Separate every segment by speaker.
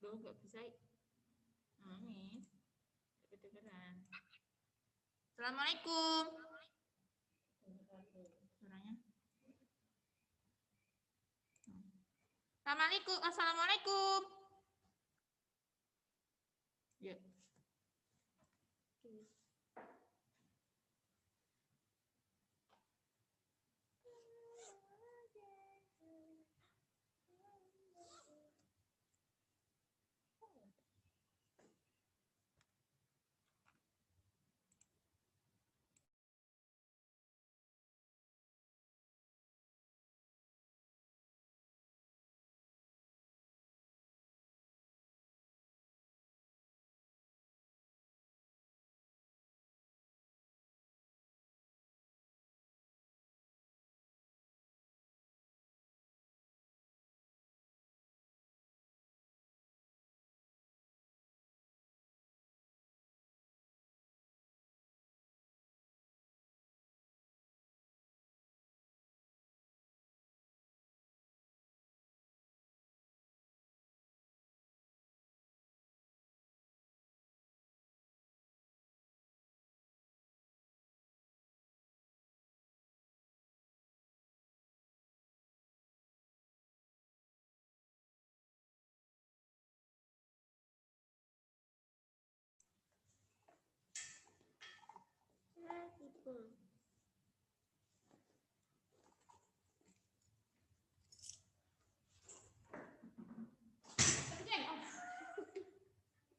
Speaker 1: Loh, nggak bisa. Mis, kedengeran. Assalamualaikum. Suaranya. Assalamualaikum. Assalamualaikum. Ya.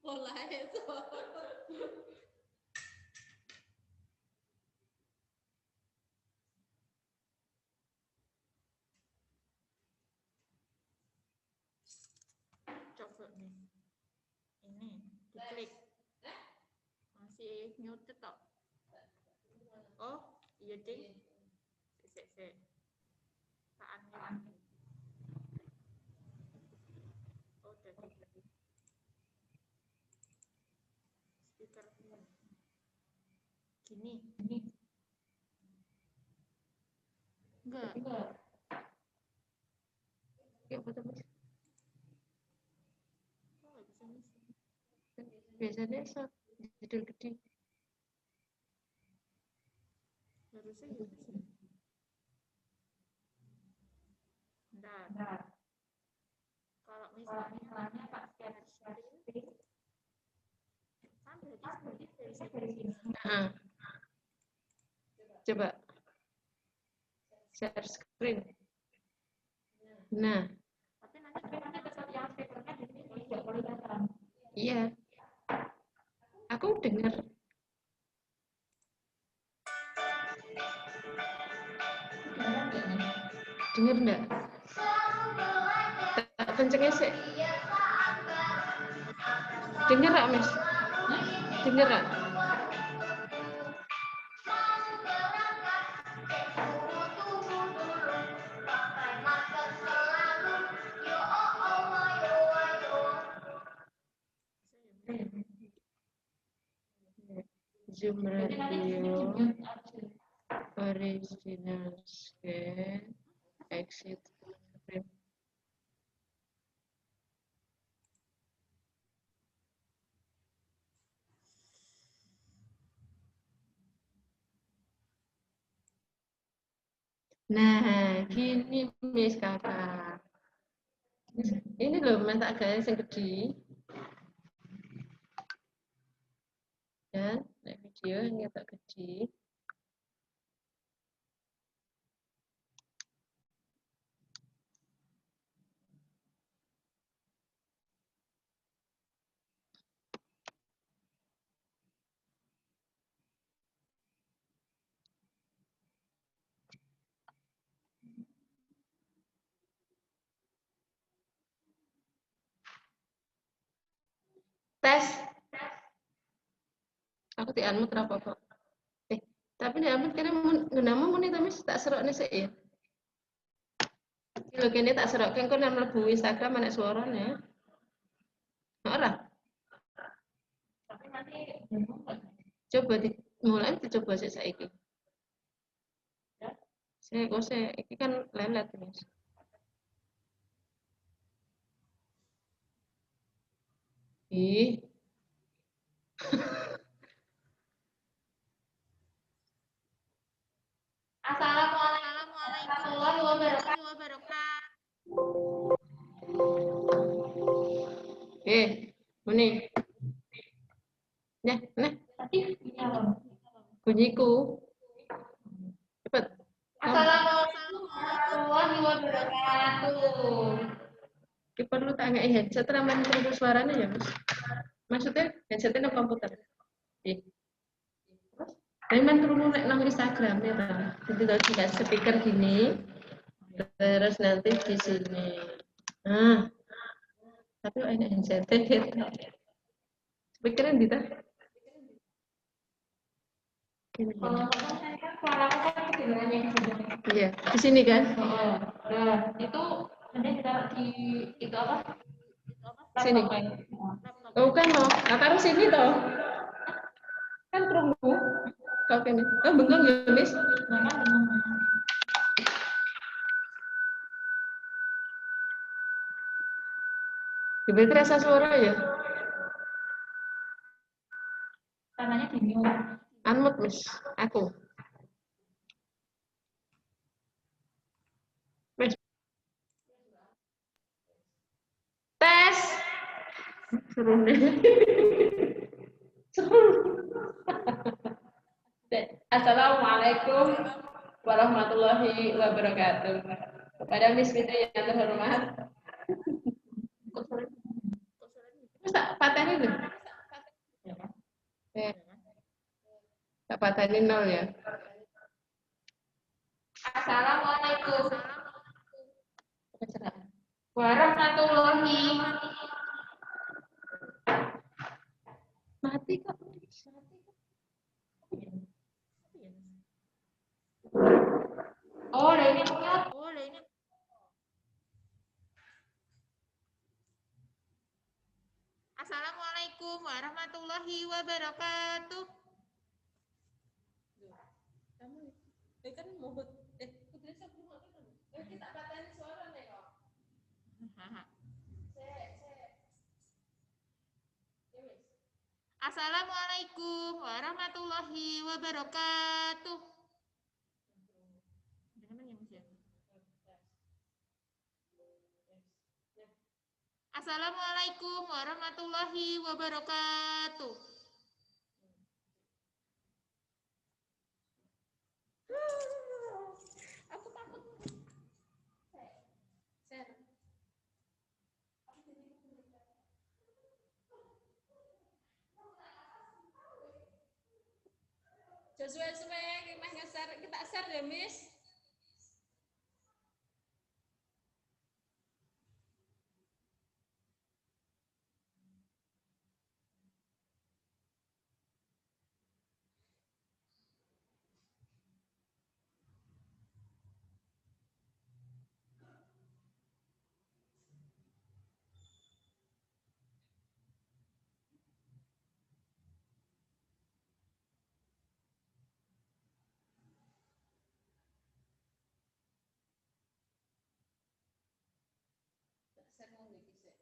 Speaker 1: Bola itu. Coba nih. Ini diklik. Masih mute tok. Oh, iya ding. Sik. Taan. Oh, udah. Speaker. Gini. Enggak.
Speaker 2: Ya, apa tuh, Mas?
Speaker 1: Oh, nggak bisa ngisi.
Speaker 2: Biasanya judul gede.
Speaker 1: Harusnya ya bisa. Bentar. Kalau misalnya Pak share screen, kan berarti dari sini.
Speaker 2: Coba share screen. Nah,
Speaker 1: Tapi nanti tetap yang speakernya di sini nggak kelihatan.
Speaker 2: iya. Aku dengar. Dengar enggak? Tak kencengnya sih. Dengar enggak, Mas? Dengar enggak? Zoom radio original scan exit frame. Nah, gini Miss Kakak. Ini loh Mas tak garis yang gede. Dan video yang agak gede. Tes. Aku di unmute apa kok? Tapi di unmute karena nama muni tapi tak serokne sik ya. Lho kene tak serokkan kok nang mlebu Instagram anak suarane. Ora.
Speaker 1: Tapi nanti
Speaker 2: Coba mulai dicoba sik saiki.
Speaker 1: Ya.
Speaker 2: Saya kok iki kan lelet Mas. Ih,
Speaker 1: Assalamualaikum warahmatullahi wabarakatuh.
Speaker 2: Muni. Nah,
Speaker 1: Tadi iya.
Speaker 2: bunyiku. Cepet.
Speaker 1: Assalamualaikum warahmatullahi wabarakatuh.
Speaker 2: Ki perlu tak ngei headset ramen krungu suaranya ya, Mas. Maksudnya headsetnya nang komputer. Ih. Memang krungu nek nang Instagram ya ta. Jadi kalau dikasih speaker gini, terus nanti di sini. Nah, tapi kok enak headsetnya gitu. Speakernya di ta? Gini.
Speaker 1: Kalau saya kan suaraku kan kedengarannya di sini.
Speaker 2: Iya, di sini kan?
Speaker 1: Nah, itu nanti ditaruh di itu apa?
Speaker 2: Sini.
Speaker 1: Laptop ya.
Speaker 2: Oh kan loh, nah taruh sini toh. Kan krungu. Kau kene. Oh bengong ya, Miss.
Speaker 1: Nah, kan belum.
Speaker 2: Diberi rasa suara ya.
Speaker 1: Tangannya di mute.
Speaker 2: Unmute, Miss. Aku. Miss. Tes. Seru deh. Seru. Assalamualaikum warahmatullahi wabarakatuh. Kepada Miss Fitri yang terhormat. Terus tak patahin loh. Tak patahin nol ya.
Speaker 1: Assalamualaikum warahmatullahi
Speaker 2: Mati kok.
Speaker 1: Oh, lah ini mute. Assalamualaikum warahmatullahi wabarakatuh.
Speaker 2: Kamu kan mohon kudresnya belum apa kan? Kita patahin suara nih kok.
Speaker 1: Assalamualaikum warahmatullahi wabarakatuh. Assalamualaikum warahmatullahi wabarakatuh. Aku takut.
Speaker 2: Sesuai-sesuai meh ngeser kita share ya, Miss. Share mau iki.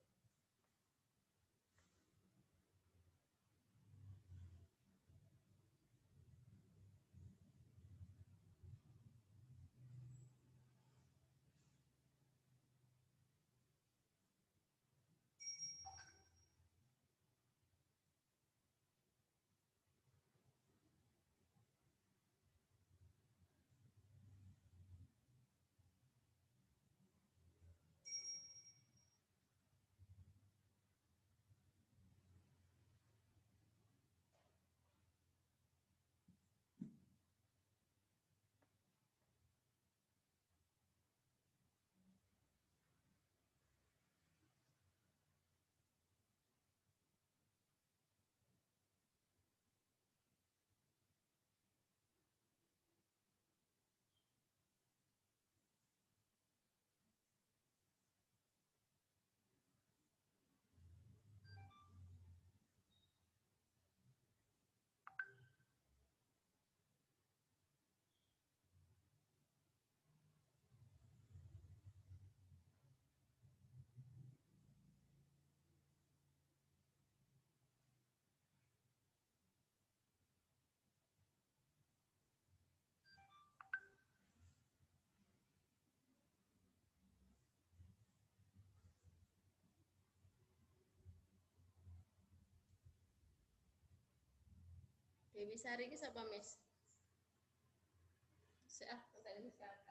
Speaker 2: Dewi Sari ki sapa, Miss? Sik tadi sekarang.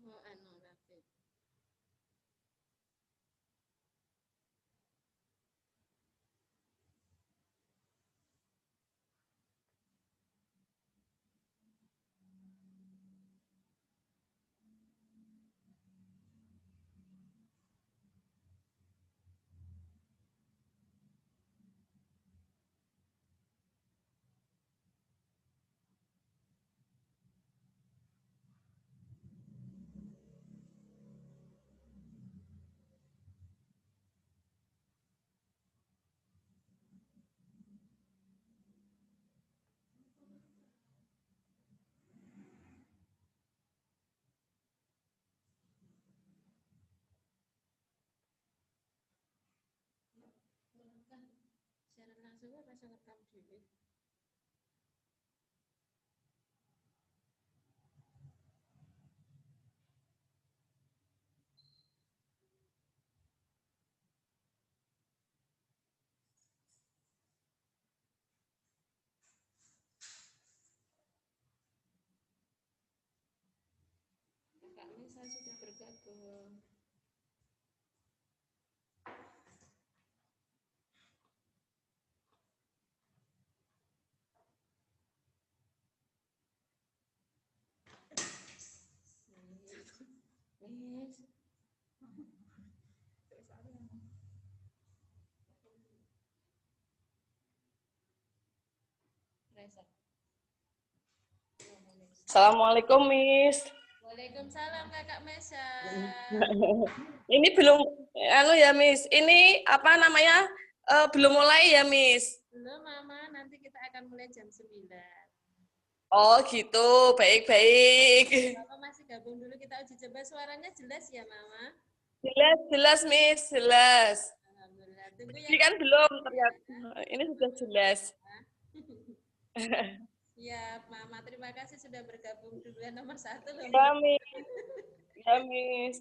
Speaker 2: Oh, anu rapi. Kan siaran langsungnya pas ngerekam dhewe. Kak Misa sudah bergabung. Miss. Resa.
Speaker 3: Assalamualaikum, Miss.
Speaker 2: Waalaikumsalam Kakak Mesa.
Speaker 3: Ini belum, anu ya, Miss. Ini apa namanya? Belum mulai ya, Miss.
Speaker 2: Belum, Mama. Nanti kita akan mulai jam 9.
Speaker 3: Oh, gitu. Baik-baik.
Speaker 2: Bapak masih gabung dulu, kita uji coba suaranya jelas ya, Mama?
Speaker 3: Jelas, jelas, Miss. Jelas.
Speaker 2: Alhamdulillah. Tunggu ya.
Speaker 3: Ini kan belum ternyata. Ini sudah jelas.
Speaker 2: Ya, Mama. Terima kasih sudah bergabung duluan nomor 1 loh.
Speaker 3: Ya, Miss. Ya, Miss.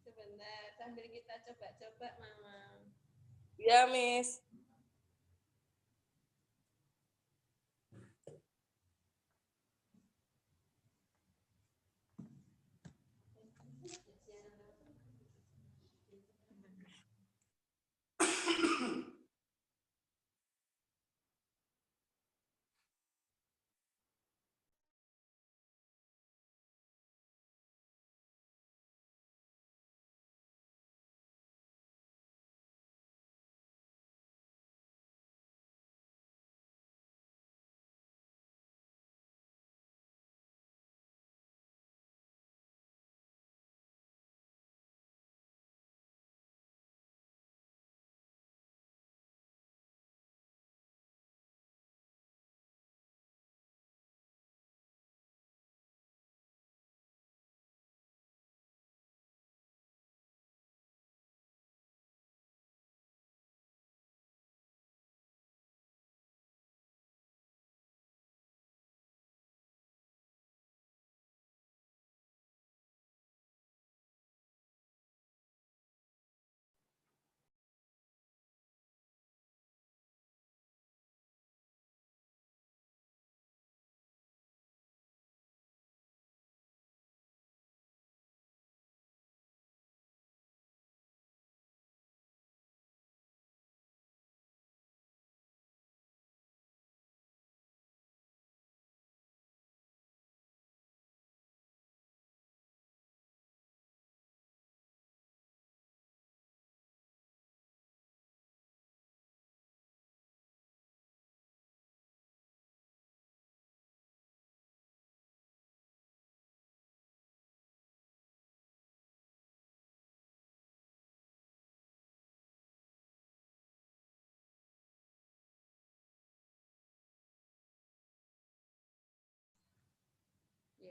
Speaker 2: Sebentar, sambil kita coba-coba, Mama.
Speaker 3: Ya, Miss.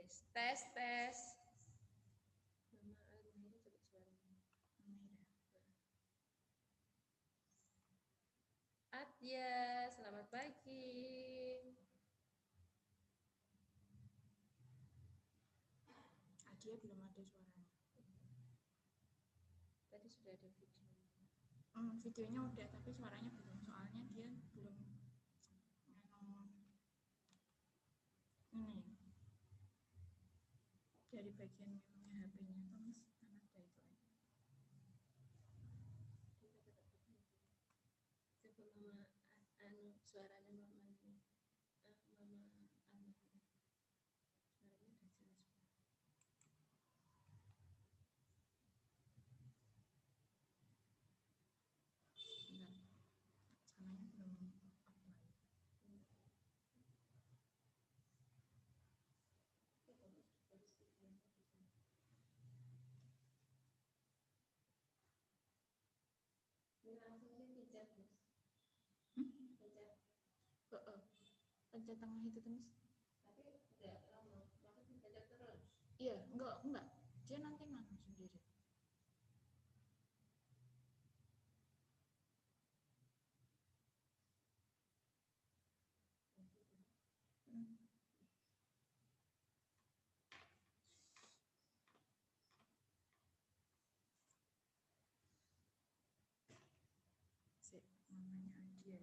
Speaker 2: Wes, tes. Mama Almira coba suaranya.
Speaker 4: Amira.
Speaker 2: Adia, selamat pagi.
Speaker 4: Adia belum ada suaranya.
Speaker 2: Tadi sudah ada video.
Speaker 4: Videonya udah tapi suaranya belum, soalnya dia belum ini dari bagian memangnya HP-nya Thomas kan ada itu aja.
Speaker 2: Coba mama suaranya mama ini. Mama Almira. Suaranya udah jelas.
Speaker 4: Enggak, sananya belum apply.
Speaker 2: Ini langsung dipijat, Mas. Pijat.
Speaker 4: Pencet tengah itu Thomas.
Speaker 2: Tapi tidak lama, maksudnya pijat terus.
Speaker 4: Iya, enggak. Dia nanti mana sendiri. Namanya Adia.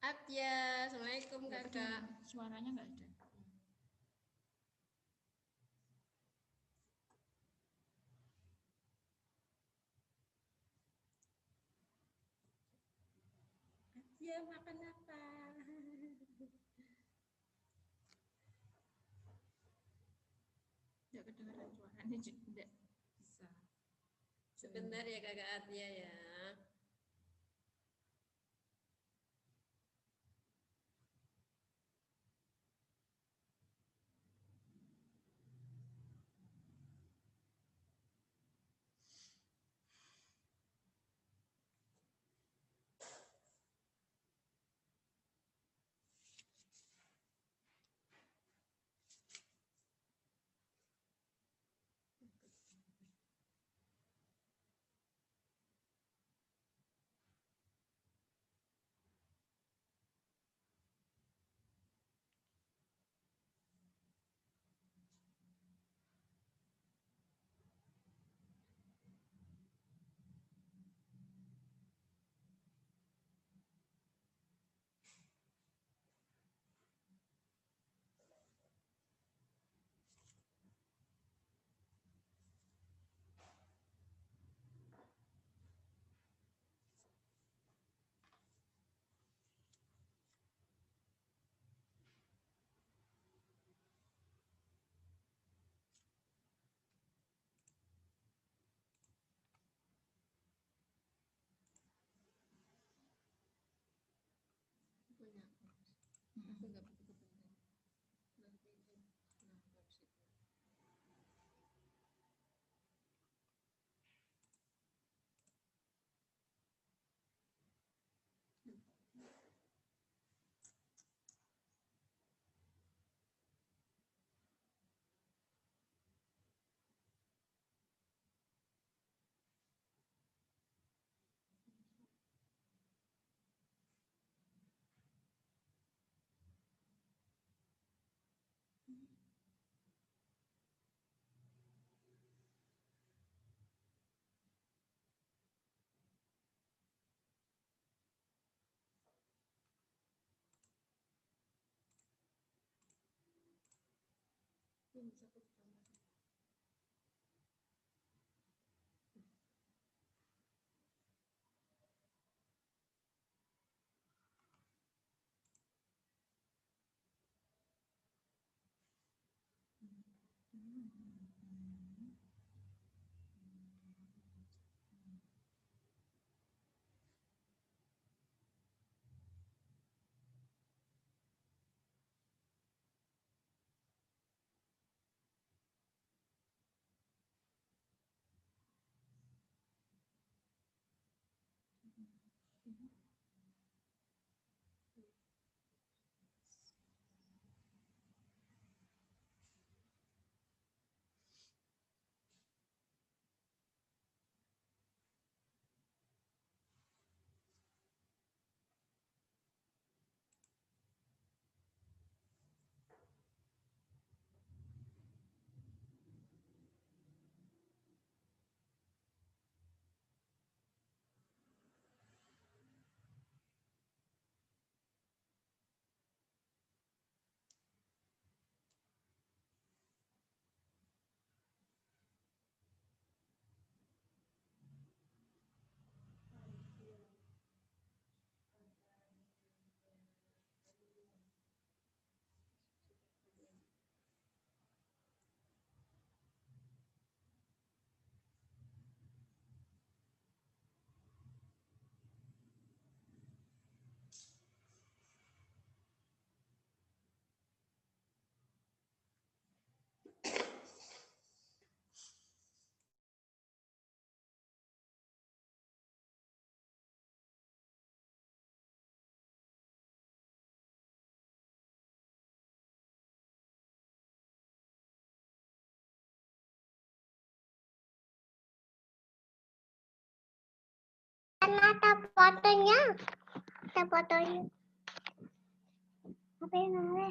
Speaker 2: Adia, assalamualaikum
Speaker 4: Enggak
Speaker 2: kakak.
Speaker 4: ada, suaranya enggak ada.
Speaker 2: Adia makan apa?
Speaker 4: Enggak kedengaran suaranya juga enggak bisa.
Speaker 2: Sebentar ya kakak Adia ya. Punya aku. Aku nggak begitu penting. Nanti habis itu. Ini bisa aku tambah.
Speaker 5: fotonya. Ada fotonya. Apa yang namanya?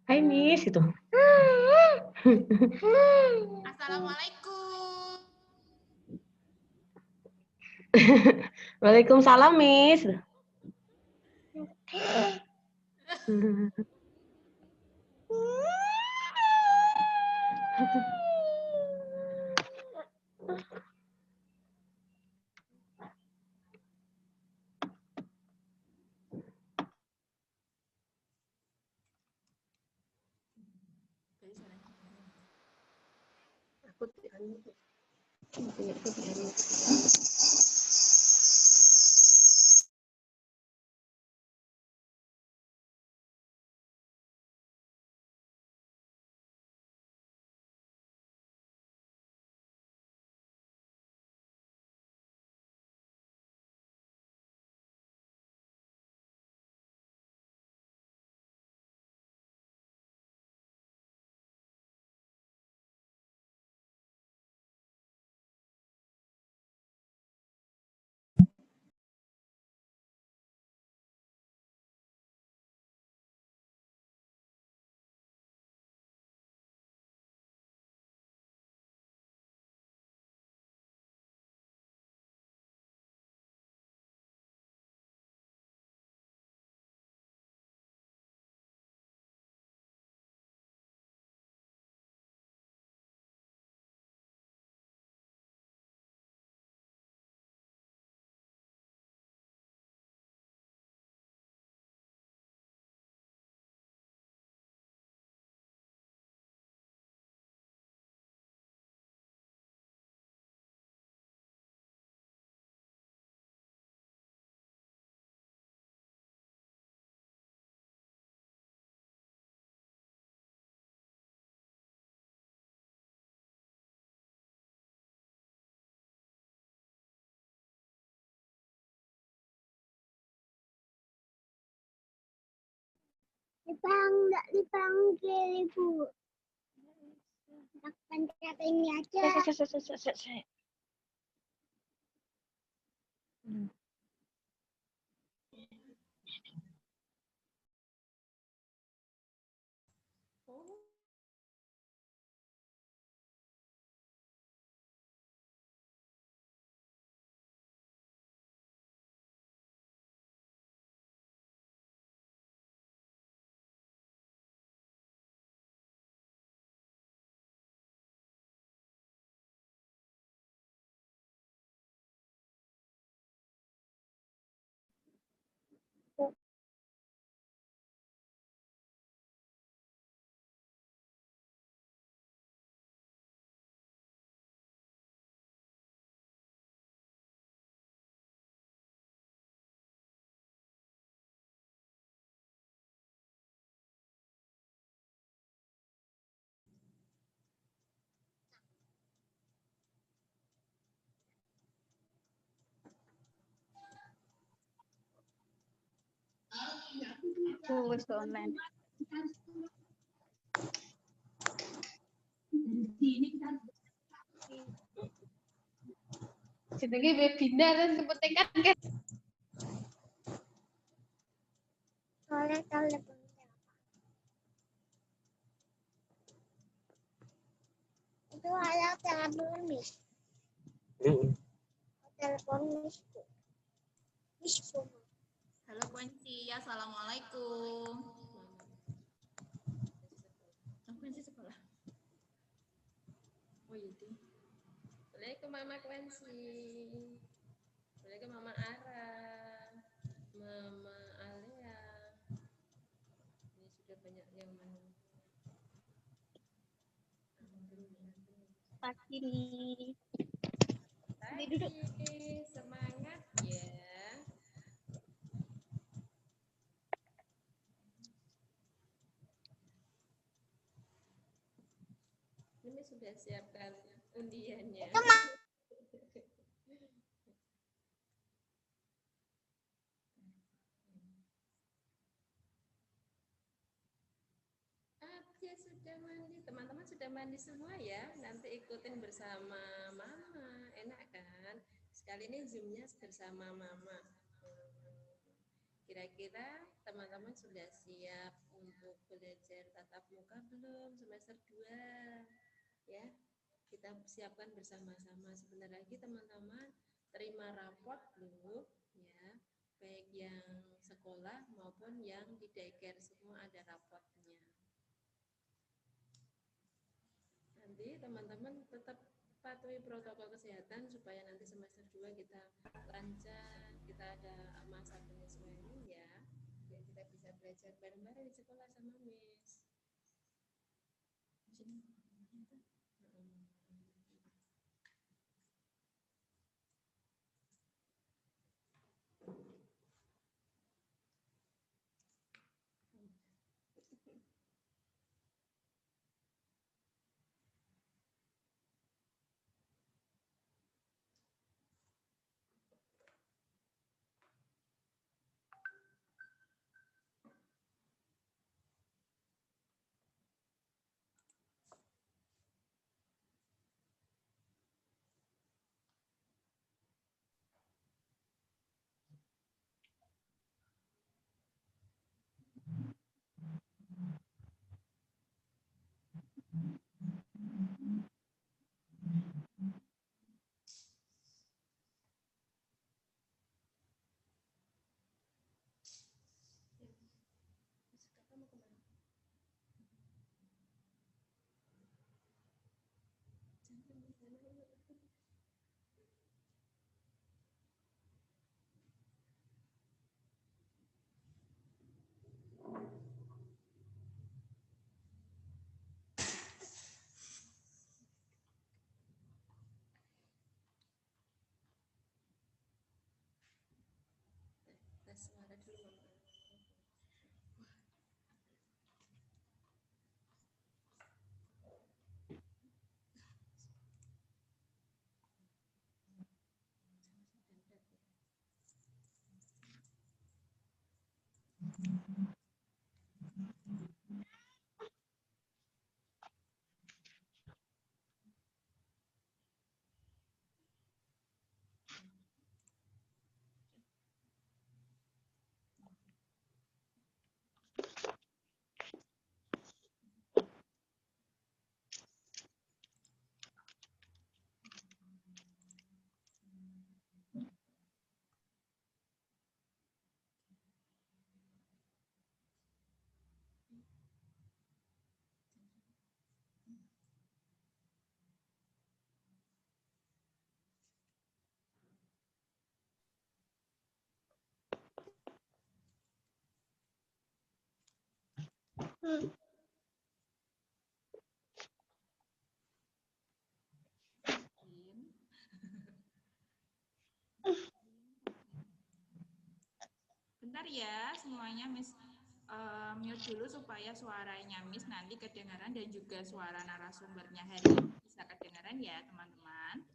Speaker 6: Hai Miss itu.
Speaker 4: Assalamualaikum.
Speaker 6: Waalaikumsalam Miss.
Speaker 5: Enggak dipanggil Ibu. Pencet ini aja.
Speaker 4: Wis online.
Speaker 1: Jenenge webinar seperti kan
Speaker 5: Soalnya telepon. Itu ada telepon Miss. Telepon Miss. Miss.
Speaker 4: Halo Kunci, assalamualaikum. Kunci sekolah. Oh iya deh.
Speaker 2: Assalamualaikum Mama Kwansi. Assalamualaikum Mama Ara. Mama Alia. Ini sudah banyak yang
Speaker 5: Pagi.
Speaker 2: Pagi, semangat ya. Ini sudah siapkan undiannya. Aja sudah mandi, teman-teman sudah mandi semua ya. Nanti ikutin bersama Mama, enak kan? Kali ini Zoom-nya bersama Mama. Kira-kira teman-teman sudah siap untuk belajar tatap muka belum semester 2? Ya, kita siapkan bersama-sama. Sebentar lagi teman-teman terima raport dulu ya. Baik yang sekolah maupun yang di daycare semua ada raportnya. Nanti teman-teman tetap patuhi protokol kesehatan supaya nanti semester 2 kita lancar, kita ada masa penyesuaian ya, biar kita bisa belajar bareng-bareng di sekolah sama Miss. Tes suara dulu Mama.
Speaker 4: Bentar ya semuanya, Miss mute dulu supaya suaranya Miss nanti kedengaran dan juga suara narasumbernya hari ini bisa kedengaran ya teman-teman.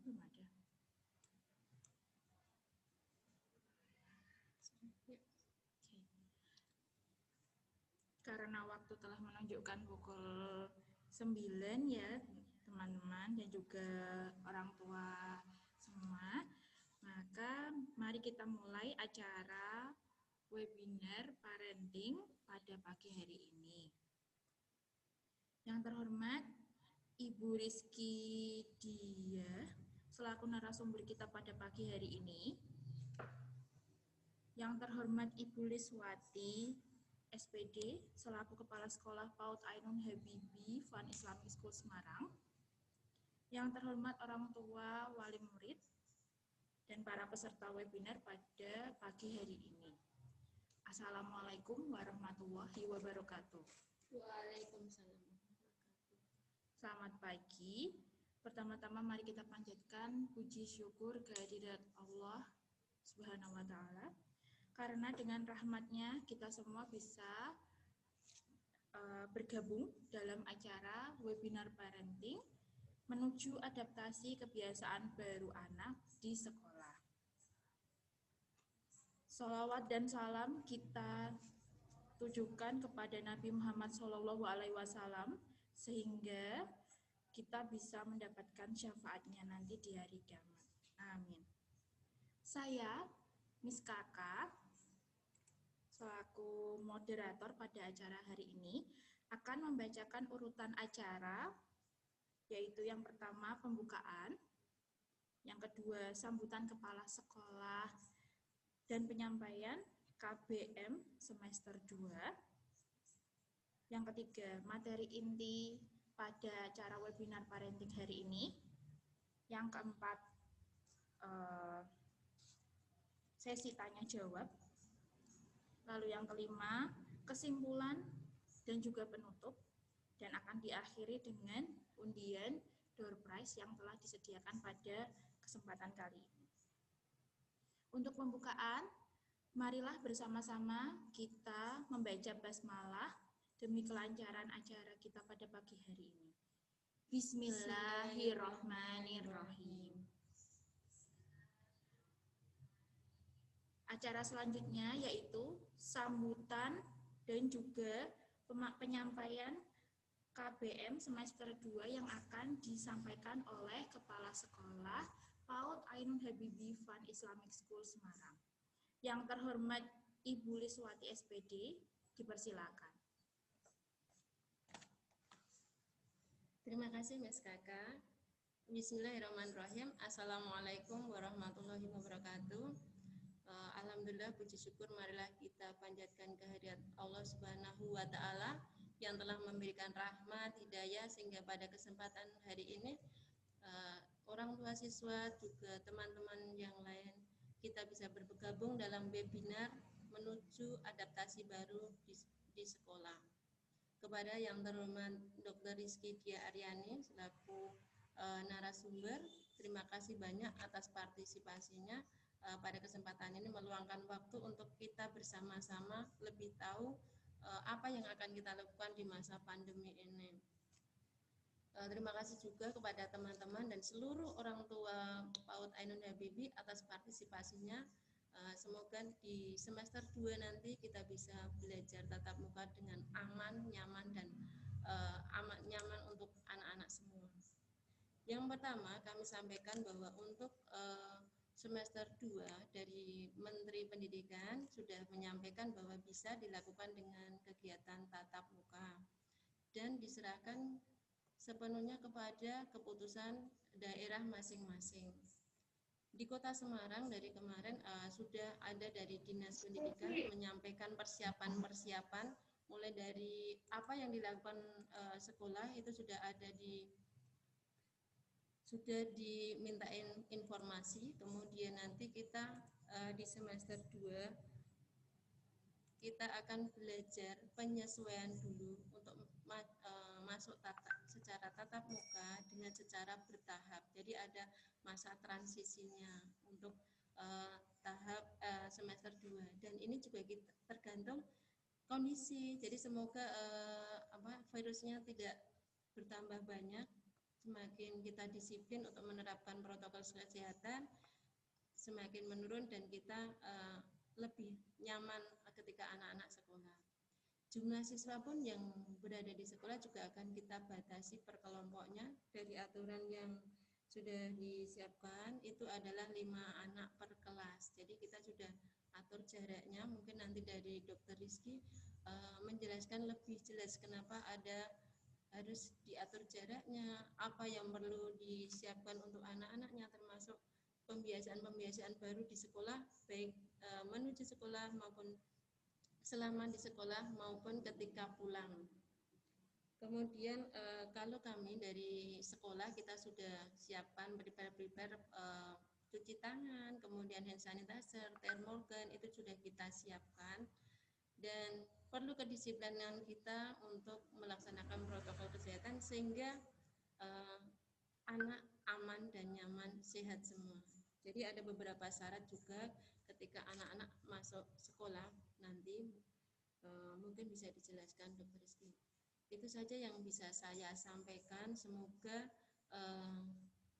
Speaker 4: Belum ada. Karena waktu telah menunjukkan pukul 9 ya teman-teman dan juga orang tua semua, maka mari kita mulai acara webinar parenting pada pagi hari ini. Yang terhormat Ibu Rizky Dia selaku narasumber kita pada pagi hari ini. Yang terhormat Ibu Liswati SPD selaku Kepala Sekolah PAUD Ainun Habibi Fun Islamic School Semarang. Yang terhormat orang tua, wali murid, dan para peserta webinar pada pagi hari ini. Assalamualaikum warahmatullahi wabarakatuh.
Speaker 2: Waalaikumsalam.
Speaker 4: Selamat pagi. Pertama-tama mari kita panjatkan puji syukur kehadirat Allah Subhanahu wa Ta'ala. Karena dengan rahmatnya kita semua bisa bergabung dalam acara webinar parenting menuju adaptasi kebiasaan baru anak di sekolah. Sholawat dan salam kita tujukan kepada Nabi Muhammad SAW sehingga kita bisa mendapatkan syafaatnya nanti di hari kiamat. Amin. Saya, Miss Kakak, selaku moderator pada acara hari ini, akan membacakan urutan acara, yaitu yang pertama pembukaan, yang kedua sambutan kepala sekolah dan penyampaian KBM semester 2. Yang ketiga, materi inti pada acara webinar parenting hari ini. Yang keempat, sesi tanya jawab. Lalu yang kelima, kesimpulan dan juga penutup. Dan akan diakhiri dengan undian door prize yang telah disediakan pada kesempatan kali ini. Untuk pembukaan, marilah bersama-sama kita membaca basmalah demi kelancaran acara kita pada pagi hari ini. Bismillahirrahmanirrahim. Acara selanjutnya yaitu sambutan dan juga penyampaian KBM semester 2 yang akan disampaikan oleh Kepala Sekolah PAUD Ainun Habibie Fun Islamic School Semarang. Yang terhormat Ibu Liswati SPD, dipersilakan.
Speaker 2: Terima kasih Mas Kakak. Bismillahirrahmanirrahim. Assalamualaikum warahmatullahi wabarakatuh. Alhamdulillah, puji syukur marilah kita panjatkan kehadirat Allah Subhanahu wa Ta'ala yang telah memberikan rahmat, hidayah, sehingga pada kesempatan hari ini orang tua siswa juga teman-teman yang lain kita bisa bergabung dalam webinar menuju adaptasi baru di sekolah. Kepada yang terhormat Dr. Rizky Dia Aryani selaku narasumber, terima kasih banyak atas partisipasinya pada kesempatan ini, meluangkan waktu untuk kita bersama-sama lebih tahu apa yang akan kita lakukan di masa pandemi ini. Terima kasih juga kepada teman-teman dan seluruh orang tua PAUD Ainun Habibie atas partisipasinya. Semoga di semester 2 nanti kita bisa belajar tatap muka dengan aman, nyaman, dan aman nyaman untuk anak-anak semua. Yang pertama, kami sampaikan bahwa untuk semester 2 dari Menteri Pendidikan sudah menyampaikan bahwa bisa dilakukan dengan kegiatan tatap muka dan diserahkan sepenuhnya kepada keputusan daerah masing-masing. Di Kota Semarang dari kemarin sudah ada dari Dinas Pendidikan menyampaikan persiapan-persiapan mulai dari apa yang dilakukan sekolah itu sudah dimintain informasi. Kemudian nanti kita di semester 2 kita akan belajar penyesuaian dulu untuk masuk secara tatap muka dengan secara bertahap. Jadi ada masa transisinya untuk tahap semester 2 dan ini juga tergantung kondisi. Jadi semoga virusnya tidak bertambah banyak. Semakin kita disiplin untuk menerapkan protokol kesehatan, semakin menurun dan kita lebih nyaman ketika anak-anak sekolah. Jumlah siswa pun yang berada di sekolah juga akan kita batasi per kelompoknya. Dari aturan yang sudah disiapkan itu adalah 5 anak per kelas. Jadi kita sudah atur jaraknya. Mungkin nanti dari Dr. Rizky menjelaskan lebih jelas kenapa harus diatur jaraknya, apa yang perlu disiapkan untuk anak-anaknya, termasuk pembiasaan-pembiasaan baru di sekolah, baik menuju sekolah maupun selama di sekolah maupun ketika pulang. Kemudian kalau kami dari sekolah kita sudah siapkan prepare cuci tangan, kemudian hand sanitizer, thermogan itu sudah kita siapkan dan perlu kedisiplinan kita untuk melaksanakan protokol kesehatan sehingga anak aman dan nyaman, sehat semua. Jadi ada beberapa syarat juga ketika anak-anak masuk sekolah nanti mungkin bisa dijelaskan Dr. Rizky. Itu saja yang bisa saya sampaikan. Semoga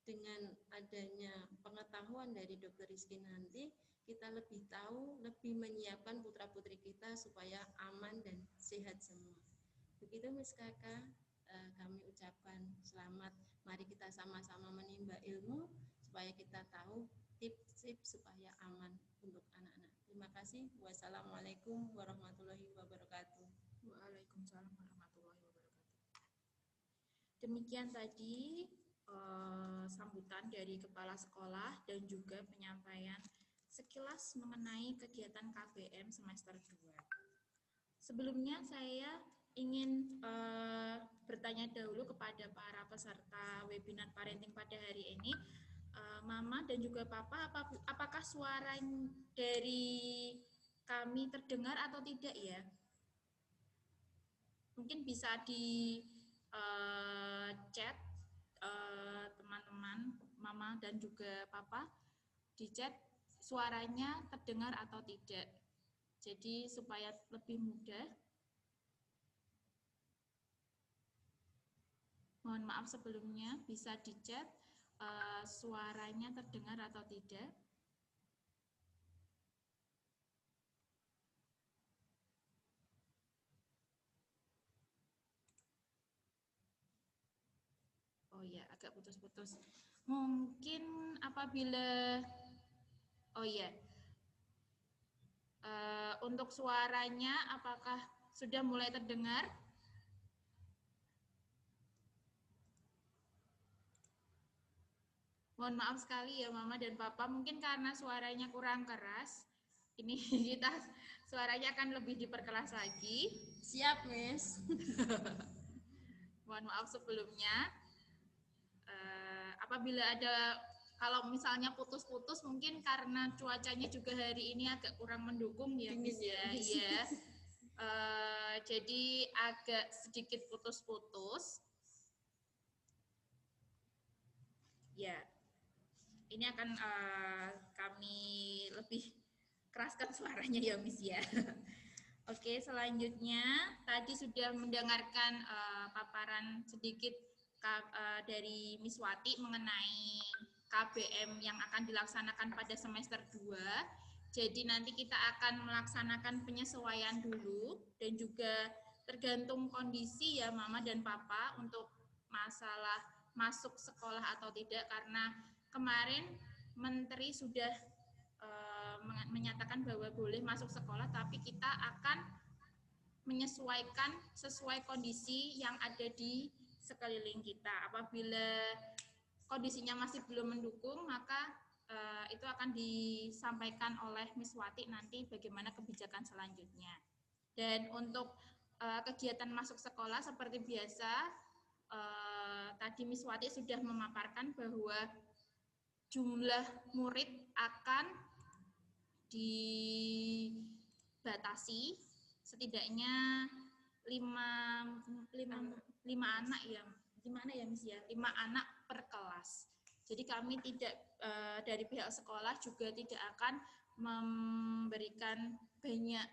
Speaker 2: dengan adanya pengetahuan dari Dr. Rizky nanti kita lebih tahu, lebih menyiapkan putra-putri kita supaya aman dan sehat semua. Begitu Miss Kakak, kami ucapkan selamat. Mari kita sama-sama menimba ilmu supaya kita tahu tips-tips supaya aman untuk anak-anak. Terima kasih. Wassalamualaikum warahmatullahi wabarakatuh.
Speaker 4: Waalaikumsalam warahmatullahi wabarakatuh. Demikian tadi sambutan dari kepala sekolah dan juga penyampaian sekilas mengenai kegiatan KBM semester 2. Sebelumnya saya ingin bertanya dahulu kepada para peserta webinar parenting pada hari ini. Mama dan juga Papa, apakah suara dari kami terdengar atau tidak ya? Mungkin bisa di chat teman-teman, Mama dan juga Papa, di chat suaranya terdengar atau tidak. Jadi supaya lebih mudah. Mohon maaf sebelumnya, bisa di chat suaranya terdengar atau tidak. Oh ya, agak putus-putus. Mungkin apabila, oh ya, untuk suaranya apakah sudah mulai terdengar? Mohon maaf sekali ya Mama dan Papa, mungkin karena suaranya kurang keras, ini kita suaranya akan lebih diperkeras lagi.
Speaker 2: Siap, Miss.
Speaker 4: Mohon maaf sebelumnya. Apabila ada, kalau misalnya putus-putus mungkin karena cuacanya juga hari ini agak kurang mendukung ya, Miss ya. Iya. Jadi agak sedikit putus-putus. Ya. Ini akan kami lebih keraskan suaranya ya, Miss ya. Oke, selanjutnya tadi sudah mendengarkan paparan sedikit dari Miss Wati mengenai KBM yang akan dilaksanakan pada semester 2. Jadi nanti kita akan melaksanakan penyesuaian dulu dan juga tergantung kondisi ya Mama dan Papa untuk masalah masuk sekolah atau tidak, karena kemarin Menteri sudah menyatakan bahwa boleh masuk sekolah, tapi kita akan menyesuaikan sesuai kondisi yang ada di sekeliling kita. Apabila kondisinya masih belum mendukung, maka itu akan disampaikan oleh Miss Wati nanti bagaimana kebijakan selanjutnya. Dan untuk kegiatan masuk sekolah seperti biasa, tadi Miss Wati sudah memaparkan bahwa jumlah murid akan dibatasi setidaknya 5 anak ya, gimana ya Miss ya, 5 anak per kelas. Jadi kami tidak dari pihak sekolah juga tidak akan memberikan banyak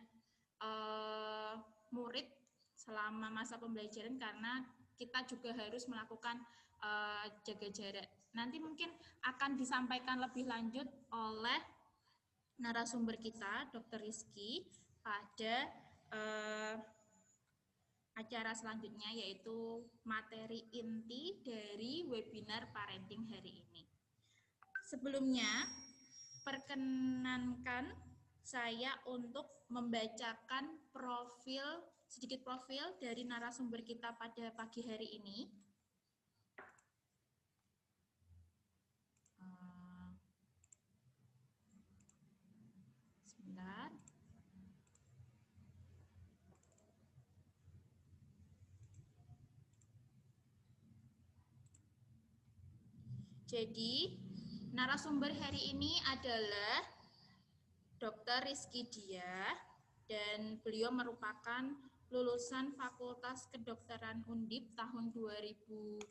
Speaker 4: murid selama masa pembelajaran karena kita juga harus melakukan jaga jarak. Nanti mungkin akan disampaikan lebih lanjut oleh narasumber kita, Dr. Rizky, pada acara selanjutnya, yaitu materi inti dari webinar parenting hari ini. Sebelumnya, perkenankan saya untuk membacakan sedikit profil dari narasumber kita pada pagi hari ini. Sebentar. Jadi, narasumber hari ini adalah Dr. Rizky Diah, dan beliau merupakan lulusan Fakultas Kedokteran Undip tahun 2015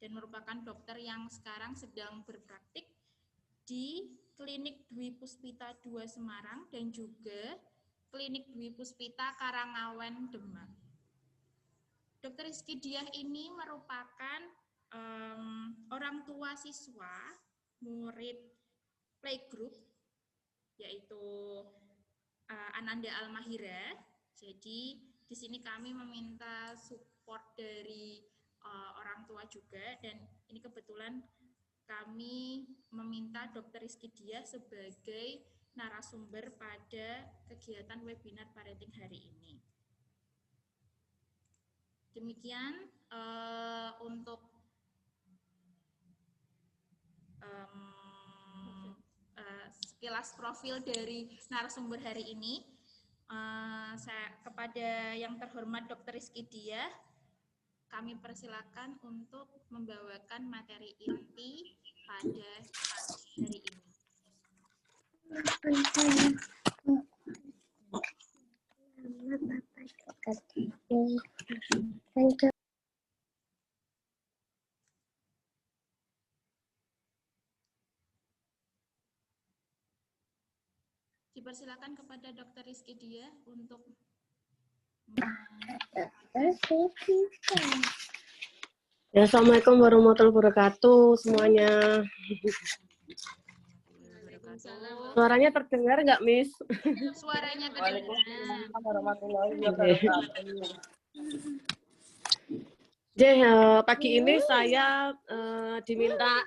Speaker 4: dan merupakan dokter yang sekarang sedang berpraktik di Klinik Dwi Puspita II Semarang dan juga Klinik Dwi Puspita Karangawen Demak. Dr. Rizky Diah ini merupakan orang tua siswa, murid playgroup, yaitu Ananda Almahira. Jadi di sini kami meminta support dari orang tua juga, dan ini kebetulan kami meminta Dr. Rizky Diah sebagai narasumber pada kegiatan webinar parenting hari ini. Demikian untuk sekilas profil dari narasumber hari ini. Kepada yang terhormat Dr. Rizky Diah, kami persilakan untuk membawakan materi inti pada hari ini. Dipersilakan kepada Dr. Rizky Diah untuk
Speaker 6: Ya, Assalamualaikum warahmatullahi wabarakatuh semuanya. Suaranya terdengar nggak, Miss?
Speaker 4: Suaranya terdengar.
Speaker 3: Waalaikumsalam warahmatullahi wabarakatuh.
Speaker 6: Pagi ini saya diminta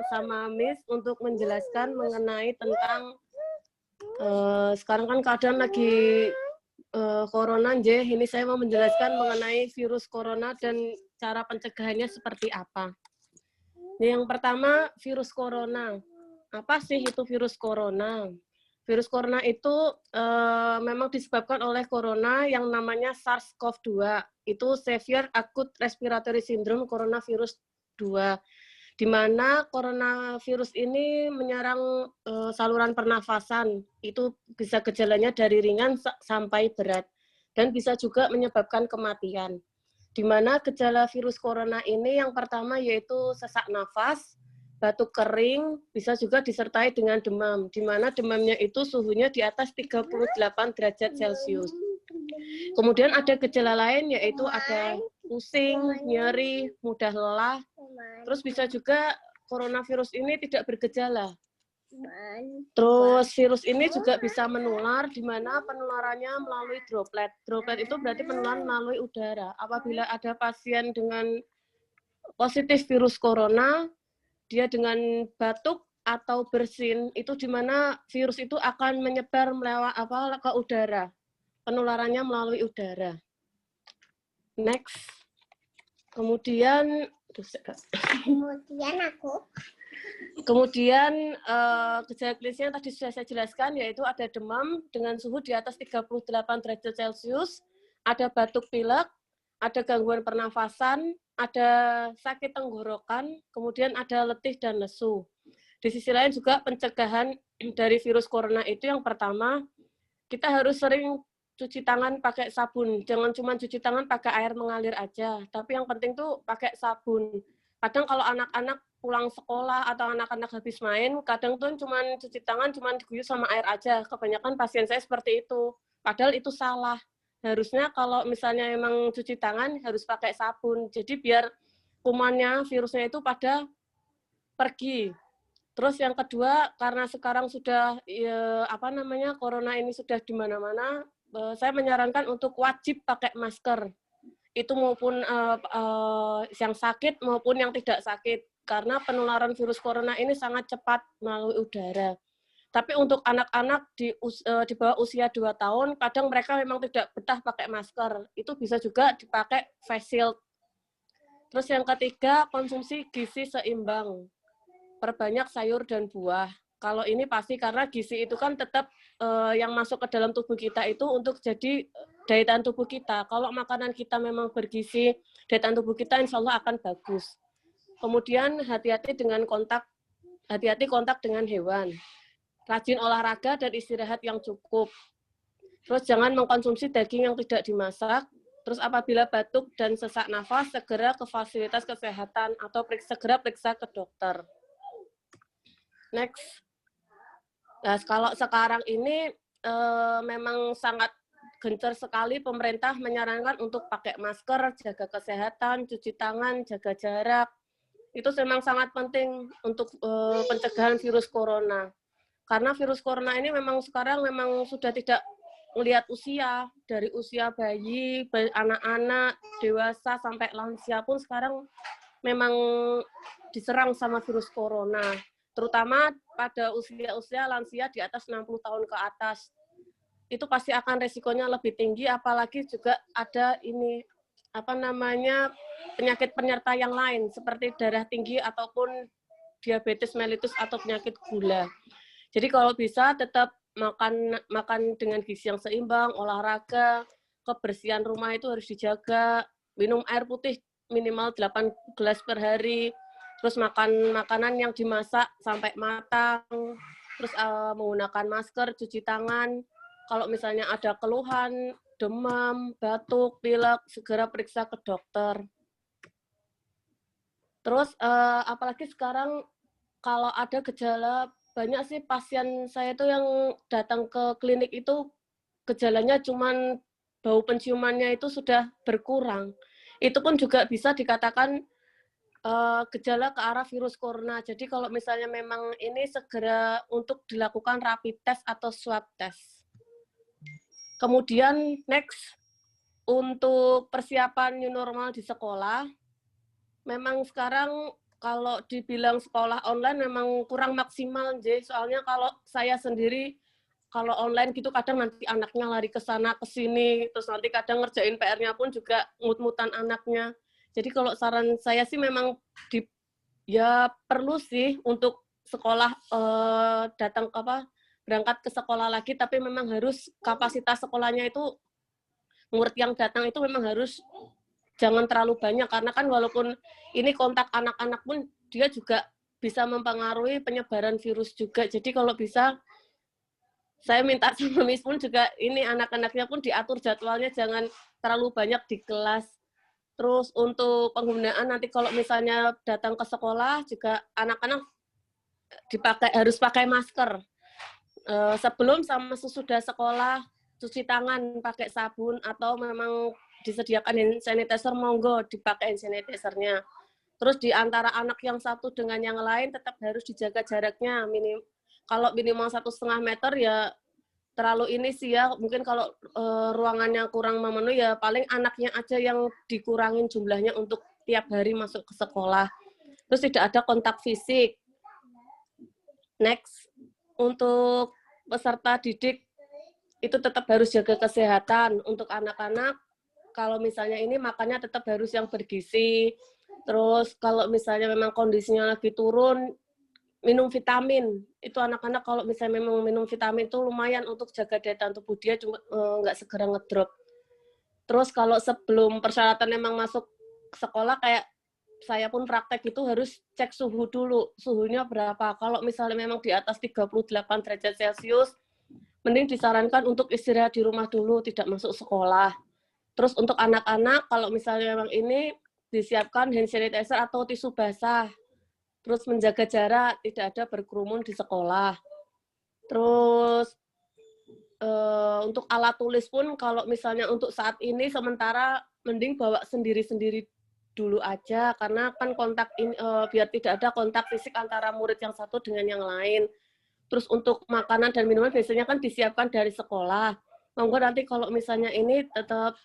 Speaker 6: sama Miss untuk menjelaskan mengenai tentang sekarang kan keadaan lagi corona, ini saya mau menjelaskan mengenai virus corona dan cara pencegahannya seperti apa. Yang pertama, virus corona. Apa sih itu virus corona? Virus corona itu memang disebabkan oleh corona yang namanya SARS-CoV-2. Itu Severe Acute Respiratory Syndrome Coronavirus 2. Di mana coronavirus ini menyerang saluran pernafasan. Itu bisa gejalanya dari ringan sampai berat. Dan bisa juga menyebabkan kematian. Di mana gejala virus corona ini yang pertama yaitu sesak nafas, batuk kering, bisa juga disertai dengan demam, di mana demamnya itu suhunya di atas 38 derajat Celcius. Kemudian ada gejala lain yaitu ada pusing, nyeri, mudah lelah. Terus bisa juga coronavirus ini tidak bergejala. Terus virus ini juga bisa menular, di mana penularannya melalui droplet. Droplet itu berarti penularan melalui udara. Apabila ada pasien dengan positif virus corona, dia dengan batuk atau bersin, itu di mana virus itu akan menyebar ke udara. Penularannya melalui udara. Next. Kemudian gejala klinisnya tadi sudah saya jelaskan, yaitu ada demam dengan suhu di atas 38 derajat Celcius, ada batuk pilek, ada gangguan pernafasan, ada sakit tenggorokan, kemudian ada letih dan lesu. Di sisi lain juga pencegahan dari virus corona itu yang pertama, kita harus sering cuci tangan pakai sabun. Jangan cuma cuci tangan pakai air mengalir aja, tapi yang penting tuh pakai sabun. Kadang kalau anak-anak pulang sekolah atau anak-anak habis main, kadang tuh cuma cuci tangan, cuma diguyur sama air aja. Kebanyakan pasien saya seperti itu. Padahal itu salah. Harusnya kalau misalnya emang cuci tangan harus pakai sabun. Jadi biar kumannya, virusnya itu pada pergi. Terus yang kedua, karena sekarang sudah corona ini sudah di mana-mana, saya menyarankan untuk wajib pakai masker. Itu maupun yang sakit maupun yang tidak sakit. Karena penularan virus corona ini sangat cepat melalui udara. Tapi untuk anak-anak di bawah usia 2 tahun, kadang mereka memang tidak betah pakai masker. Itu bisa juga dipakai face shield. Terus yang ketiga, konsumsi gizi seimbang. Perbanyak sayur dan buah. Kalau ini pasti karena gizi itu kan tetap yang masuk ke dalam tubuh kita itu untuk jadi daya tahan tubuh kita. Kalau makanan kita memang bergizi, daya tahan tubuh kita insya Allah akan bagus. Kemudian hati-hati kontak dengan hewan. Rajin olahraga dan istirahat yang cukup. Terus jangan mengkonsumsi daging yang tidak dimasak. Terus apabila batuk dan sesak nafas, segera ke fasilitas kesehatan atau segera periksa ke dokter. Next. Nah, kalau sekarang ini memang sangat gencar sekali pemerintah menyarankan untuk pakai masker, jaga kesehatan, cuci tangan, jaga jarak. itu memang sangat penting untuk pencegahan virus corona. Karena virus corona ini memang sekarang memang sudah tidak melihat usia, dari usia bayi, anak-anak, dewasa, sampai lansia pun sekarang memang diserang sama virus corona. Terutama pada usia-usia lansia di atas 60 tahun ke atas. Itu pasti akan resikonya lebih tinggi, apalagi juga ada ini, penyakit penyerta yang lain, seperti darah tinggi ataupun diabetes mellitus atau penyakit gula. Jadi kalau bisa tetap makan dengan gizi yang seimbang, olahraga, kebersihan rumah itu harus dijaga, minum air putih minimal 8 gelas per hari, terus makan makanan yang dimasak sampai matang, terus menggunakan masker, cuci tangan. Kalau misalnya ada keluhan, demam, batuk, pilek, segera periksa ke dokter. Terus apalagi sekarang kalau ada gejala, banyak sih pasien saya itu yang datang ke klinik itu gejalanya cuman bau penciumannya itu sudah berkurang. Itu pun juga bisa dikatakan gejala ke arah virus corona. Jadi kalau misalnya memang ini segera untuk dilakukan rapid test atau swab test. Kemudian next, untuk persiapan new normal di sekolah, memang sekarang kalau dibilang sekolah online memang kurang maksimal, soalnya kalau saya sendiri, kalau online gitu kadang nanti anaknya lari ke sana, ke sini, terus nanti kadang ngerjain PR-nya pun juga mut-mutan anaknya. Jadi kalau saran saya sih memang ya perlu sih untuk sekolah berangkat ke sekolah lagi, tapi memang harus kapasitas sekolahnya itu, murid yang datang itu memang harus jangan terlalu banyak, karena kan walaupun ini kontak anak-anak pun dia juga bisa mempengaruhi penyebaran virus juga. Jadi kalau bisa, saya minta sama Miss pun juga ini anak-anaknya pun diatur jadwalnya jangan terlalu banyak di kelas. Terus untuk penggunaan nanti kalau misalnya datang ke sekolah juga anak-anak harus pakai masker. Sebelum sama sesudah sekolah, cuci tangan pakai sabun, atau memang disediakan hand sanitizer, monggo dipakai hand sanitizer-nya. Terus di antara anak yang satu dengan yang lain tetap harus dijaga jaraknya. Kalau minimal 1,5 meter ya terlalu ini sih ya, mungkin kalau ruangannya kurang memenuhi ya paling anaknya aja yang dikurangin jumlahnya untuk tiap hari masuk ke sekolah. Terus tidak ada kontak fisik. Next, untuk peserta didik itu tetap harus jaga kesehatan. Untuk anak-anak, kalau misalnya ini makannya tetap harus yang bergizi. Terus kalau misalnya memang kondisinya lagi turun, minum vitamin. Itu anak-anak kalau misalnya memang minum vitamin itu lumayan untuk jaga daya tahan tubuh dia, cuma nggak segera ngedrop. Terus kalau sebelum persyaratan memang masuk sekolah, kayak saya pun praktek itu harus cek suhu dulu, suhunya berapa. Kalau misalnya memang di atas 38 derajat Celcius, mending disarankan untuk istirahat di rumah dulu, tidak masuk sekolah. Terus untuk anak-anak, kalau misalnya memang ini, disiapkan hand sanitizer atau tisu basah. Terus menjaga jarak, tidak ada berkerumun di sekolah. Terus untuk alat tulis pun, kalau misalnya untuk saat ini, sementara mending bawa sendiri-sendiri dulu aja, karena kan kontak ini, biar tidak ada kontak fisik antara murid yang satu dengan yang lain. Terus untuk makanan dan minuman biasanya kan disiapkan dari sekolah. Monggo nanti kalau misalnya ini tetap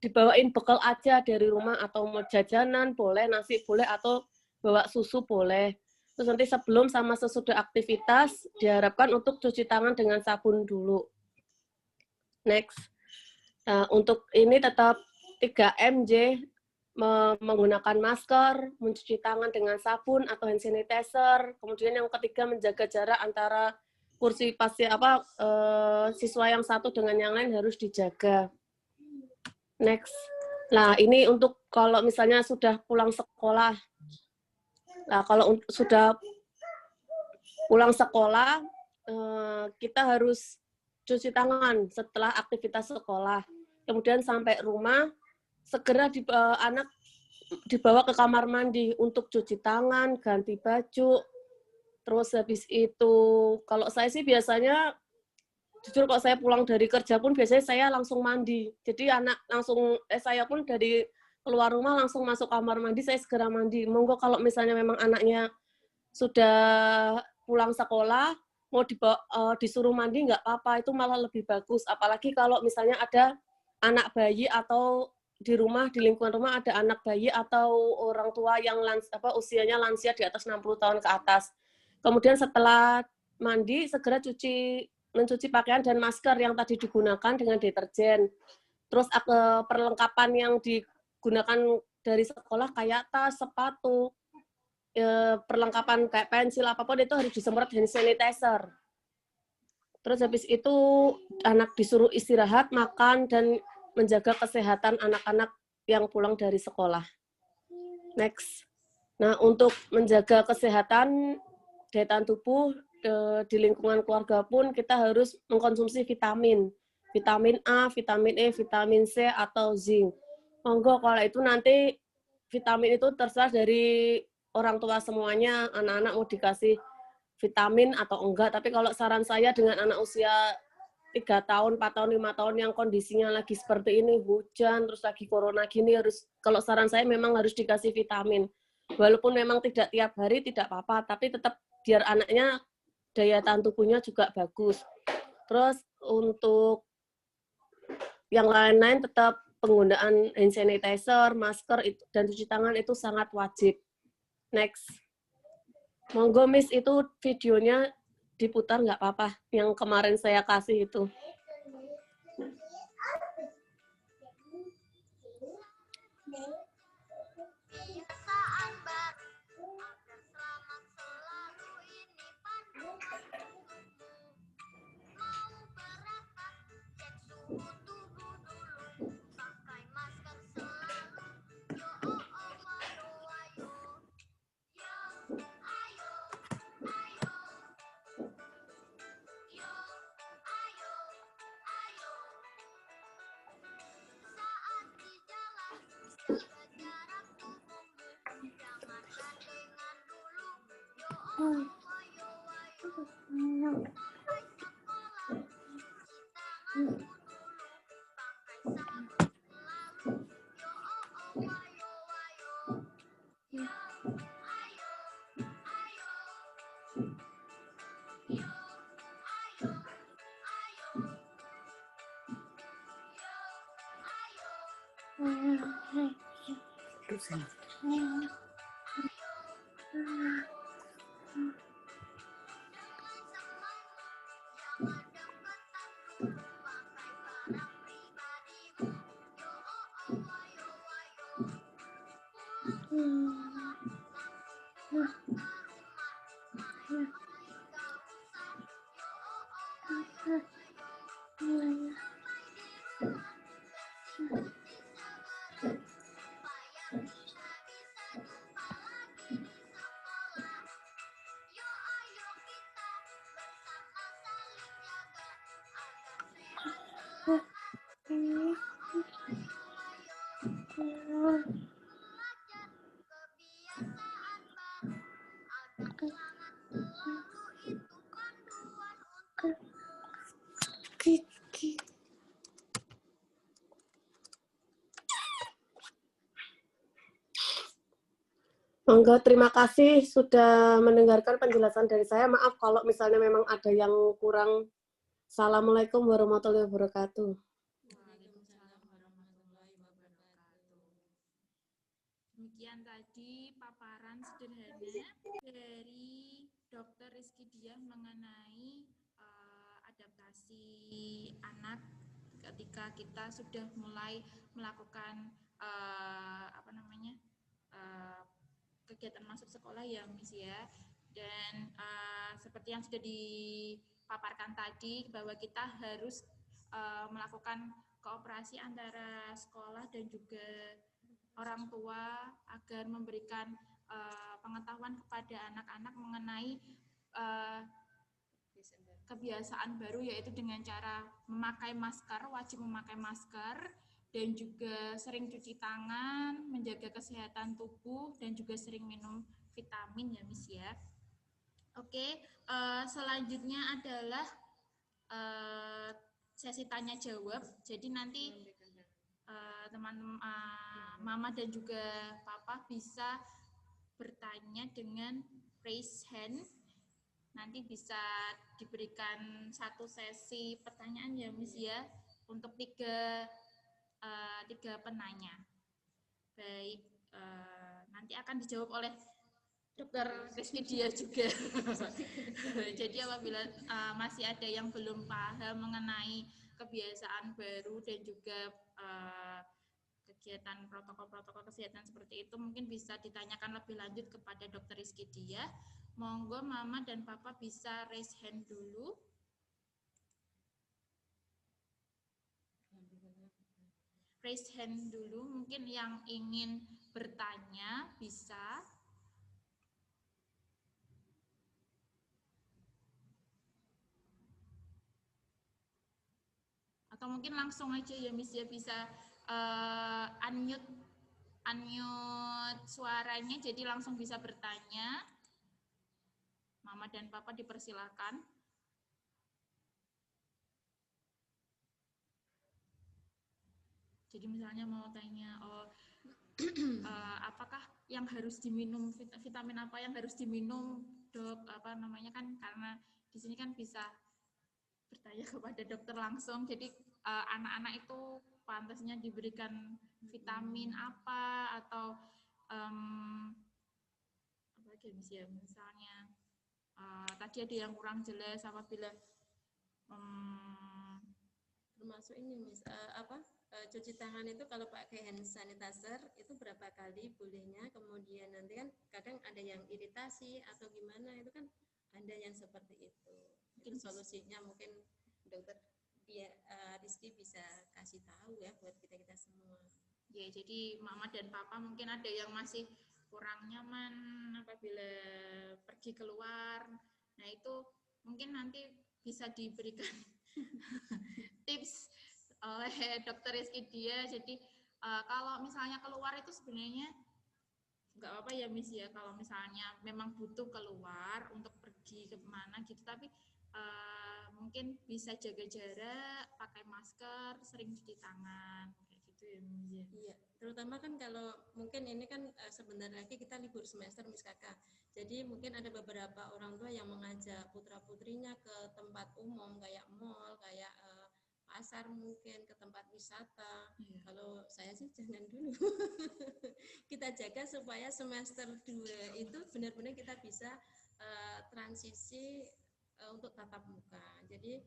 Speaker 6: dibawain bekal aja dari rumah, atau mau jajanan boleh, nasi boleh, atau bawa susu boleh. Terus nanti sebelum sama sesudah aktivitas diharapkan untuk cuci tangan dengan sabun dulu. Next. Nah, untuk ini tetap 3M, menggunakan masker, mencuci tangan dengan sabun atau hand sanitizer. Kemudian yang ketiga, menjaga jarak antara kursi siswa yang satu dengan yang lain harus dijaga. Next. Nah, ini untuk kalau misalnya sudah pulang sekolah. Nah, kalau sudah pulang sekolah, kita harus cuci tangan setelah aktivitas sekolah. Kemudian sampai rumah, segera anak dibawa ke kamar mandi untuk cuci tangan, ganti baju. Terus habis itu, kalau saya sih biasanya, jujur kalau saya pulang dari kerja pun biasanya saya langsung mandi. Jadi saya pun dari keluar rumah langsung masuk kamar mandi, saya segera mandi. Monggo kalau misalnya memang anaknya sudah pulang sekolah, mau disuruh mandi nggak apa-apa, itu malah lebih bagus. Apalagi kalau misalnya ada anak bayi atau di rumah, di lingkungan rumah ada anak bayi atau orang tua yang usianya lansia di atas 60 tahun ke atas. Kemudian setelah mandi, segera mencuci pakaian dan masker yang tadi digunakan dengan deterjen. Terus perlengkapan yang digunakan dari sekolah kayak tas, sepatu, perlengkapan kayak pensil, apapun itu harus disemprot hand sanitizer. Terus habis itu anak disuruh istirahat, makan, dan menjaga kesehatan anak-anak yang pulang dari sekolah. Next. Nah, untuk menjaga kesehatan daya tahan tubuh di lingkungan keluarga pun kita harus mengkonsumsi vitamin. Vitamin A, vitamin E, vitamin C, atau zinc. Monggo kalau itu nanti vitamin itu terserah dari orang tua semuanya, anak-anak mau dikasih vitamin atau enggak. Tapi kalau saran saya dengan anak usia 3 tahun, 4 tahun, 5 tahun yang kondisinya lagi seperti ini, hujan, terus lagi corona gini, kalau saran saya memang harus dikasih vitamin. Walaupun memang tidak tiap hari, tidak apa-apa, tapi tetap biar anaknya daya tahan tubuhnya juga bagus. Terus untuk yang lain-lain tetap penggunaan hand sanitizer, masker, dan cuci tangan itu sangat wajib. Next. Monggo Miss, itu videonya diputar nggak apa-apa, yang kemarin saya kasih itu. Monggo, terima kasih sudah mendengarkan penjelasan dari saya. Maaf kalau misalnya memang ada yang kurang. Assalamualaikum warahmatullahi wabarakatuh.
Speaker 4: Waalaikumsalam warahmatullahi wabarakatuh. Demikian tadi paparan sederhana dari Dr. Rizky Diah mengenai adaptasi anak ketika kita sudah mulai melakukan kegiatan masuk sekolah ya Miss ya. Dan seperti yang sudah dipaparkan tadi bahwa kita harus melakukan kooperasi antara sekolah dan juga orang tua agar memberikan pengetahuan kepada anak-anak mengenai kebiasaan baru, yaitu dengan cara memakai masker, wajib memakai masker, dan juga sering cuci tangan, menjaga kesehatan tubuh, dan juga sering minum vitamin ya Miss ya. Oke, selanjutnya adalah sesi tanya jawab. Jadi nanti Mama dan juga Papa bisa bertanya dengan raise hand. Nanti bisa diberikan satu sesi pertanyaan ya Miss ya, untuk tiga penanya. Baik, nanti akan dijawab oleh Dr. Rizky dia juga. Jadi apabila masih ada yang belum paham mengenai kebiasaan baru dan juga kegiatan protokol-protokol kesehatan seperti itu, mungkin bisa ditanyakan lebih lanjut kepada Dr. Rizky dia. Monggo Mama dan Papa bisa raise hand dulu. Raise hand dulu, mungkin yang ingin bertanya bisa. Atau mungkin langsung aja ya Miss ya, bisa unmute suaranya, jadi langsung bisa bertanya. Mama dan Papa dipersilakan. Jadi misalnya mau tanya, apakah yang harus diminum, vitamin apa yang harus diminum dok, apa namanya kan, karena di sini kan bisa bertanya kepada dokter langsung. Jadi anak-anak itu pantasnya diberikan vitamin apa, atau apa lagi misalnya tadi ada yang kurang jelas apabila
Speaker 2: termasuk ini Miss, cuci tangan itu kalau pakai hand sanitizer itu berapa kali bolehnya, kemudian nanti kan kadang ada yang iritasi atau gimana, itu kan ada yang seperti itu. Mungkin solusinya mungkin dokter Rizky bisa kasih tahu ya buat kita semua.
Speaker 4: Ya, jadi Mama dan Papa mungkin ada yang masih kurang nyaman apabila pergi keluar. Nah, itu mungkin nanti bisa diberikan tips oleh Dr. Rizky dia. Jadi kalau misalnya keluar itu sebenarnya nggak apa-apa ya Miss ya, kalau misalnya memang butuh keluar untuk pergi ke mana gitu, tapi mungkin bisa jaga jarak, pakai masker, sering cuci tangan, kayak gitu ya Miss ya.
Speaker 2: Iya, terutama kan kalau mungkin ini kan sebentar lagi kita libur semester Miss Kakak. Jadi mungkin ada beberapa orang tua yang mengajak putra-putrinya ke tempat umum kayak mall, kayak pasar, mungkin ke tempat wisata.
Speaker 4: Iya.
Speaker 2: Kalau saya sih jangan dulu. Kita jaga supaya semester 2 itu benar-benar kita bisa transisi untuk tatap muka. Jadi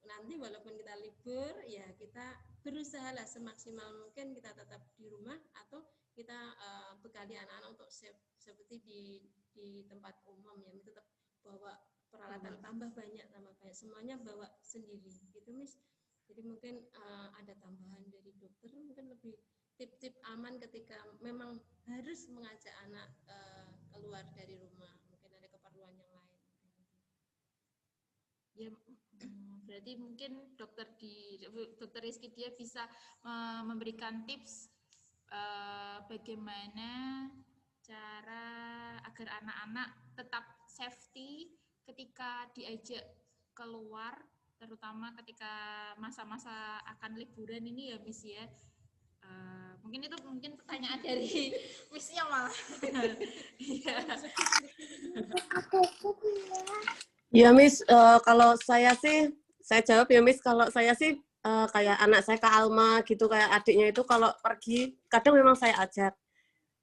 Speaker 2: nanti walaupun kita libur, ya kita berusaha lah semaksimal mungkin kita tetap di rumah, atau kita bekali anak-anak untuk seperti di tempat umum ya, tetap bawa peralatan tambah banyak, semuanya bawa sendiri gitu Miss. Jadi mungkin ada tambahan dari dokter, mungkin lebih tip-tip aman ketika memang harus mengajak anak keluar dari rumah, mungkin ada keperluan yang lain.
Speaker 4: Ya, berarti mungkin Dr. Rizky dia bisa memberikan tips bagaimana cara agar anak-anak tetap safety ketika diajak keluar, terutama ketika masa-masa akan liburan ini ya Miss ya. Mungkin itu pertanyaan dari Miss-nya malah.
Speaker 6: Ya Miss, kalau saya sih, saya jawab ya Miss, kalau saya sih kayak anak saya Kak Alma gitu, kayak adiknya itu kalau pergi, kadang memang saya ajak.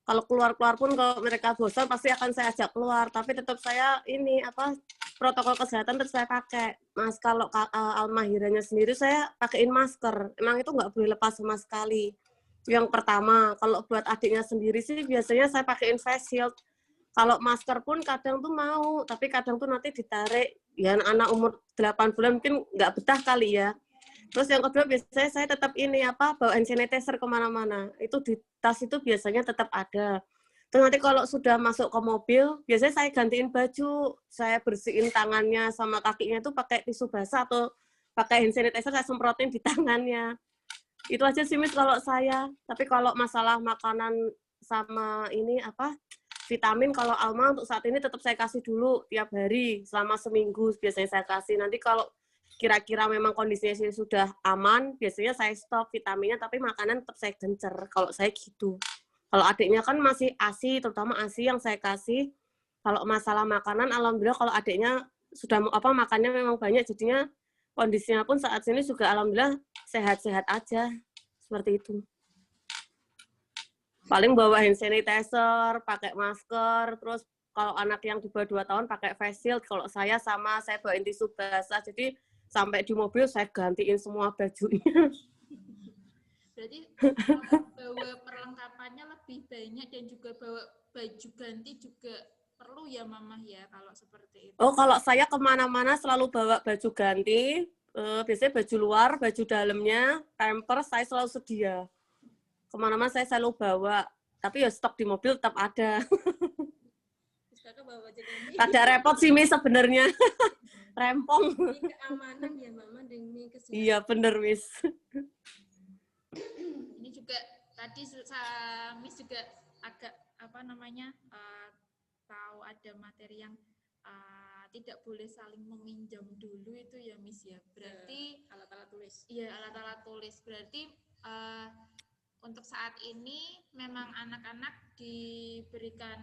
Speaker 6: Kalau keluar-keluar pun kalau mereka bosan pasti akan saya ajak keluar, tapi tetap saya ini protokol kesehatan tetap saya pakai. Mas, kalau Alma Hiranya sendiri saya pakaiin masker, emang itu nggak boleh lepas sama sekali. Yang pertama, kalau buat adiknya sendiri sih biasanya saya pakaiin face shield. Kalau masker pun kadang tuh mau, tapi kadang tuh nanti ditarik. Ya anak umur 8 bulan mungkin nggak betah kali ya. Terus yang kedua biasanya saya tetap ini bawa hand sanitizer kemana-mana. Itu di tas itu biasanya tetap ada. Terus nanti kalau sudah masuk ke mobil, biasanya saya gantiin baju, saya bersihin tangannya sama kakinya itu pakai tisu basah atau pakai hand sanitizer saya semprotin di tangannya. Itu aja sih Miss kalau saya. Tapi kalau masalah makanan sama ini vitamin, kalau Alma untuk saat ini tetap saya kasih dulu tiap hari selama seminggu biasanya saya kasih. Nanti kalau kira-kira memang kondisinya sudah aman, biasanya saya stop vitaminnya, tapi makanan tetap saya gencer. Kalau saya gitu. Kalau adiknya kan masih ASI, terutama ASI yang saya kasih. Kalau masalah makanan, alhamdulillah kalau adiknya sudah makannya memang banyak, jadinya kondisinya pun saat ini juga alhamdulillah sehat-sehat aja. Seperti itu. Paling bawa hand sanitizer, pakai masker, terus kalau anak yang di bawah 2 tahun pakai face shield, kalau saya bawain tisu basah, jadi sampai di mobil saya gantiin semua bajunya.
Speaker 4: Berarti bawa perlengkapannya lebih banyak dan juga bawa baju ganti juga perlu ya Mama ya kalau seperti itu.
Speaker 6: Oh, kalau saya kemana-mana selalu bawa baju ganti, biasanya baju luar, baju dalamnya, pampers saya selalu sedia. Kemana-mana saya selalu bawa, tapi ya stok di mobil tetap ada. Ada repot sih Miss sebenarnya. Rempong.
Speaker 2: Demi keamanan ya Mama, demi kesehatan.
Speaker 6: Iya bener Miss.
Speaker 4: Ini juga tadi Miss juga agak tahu ada materi yang tidak boleh saling meminjam dulu itu ya Miss ya. Berarti
Speaker 2: Alat-alat tulis.
Speaker 4: Iya, alat-alat tulis. Berarti untuk saat ini memang anak-anak diberikan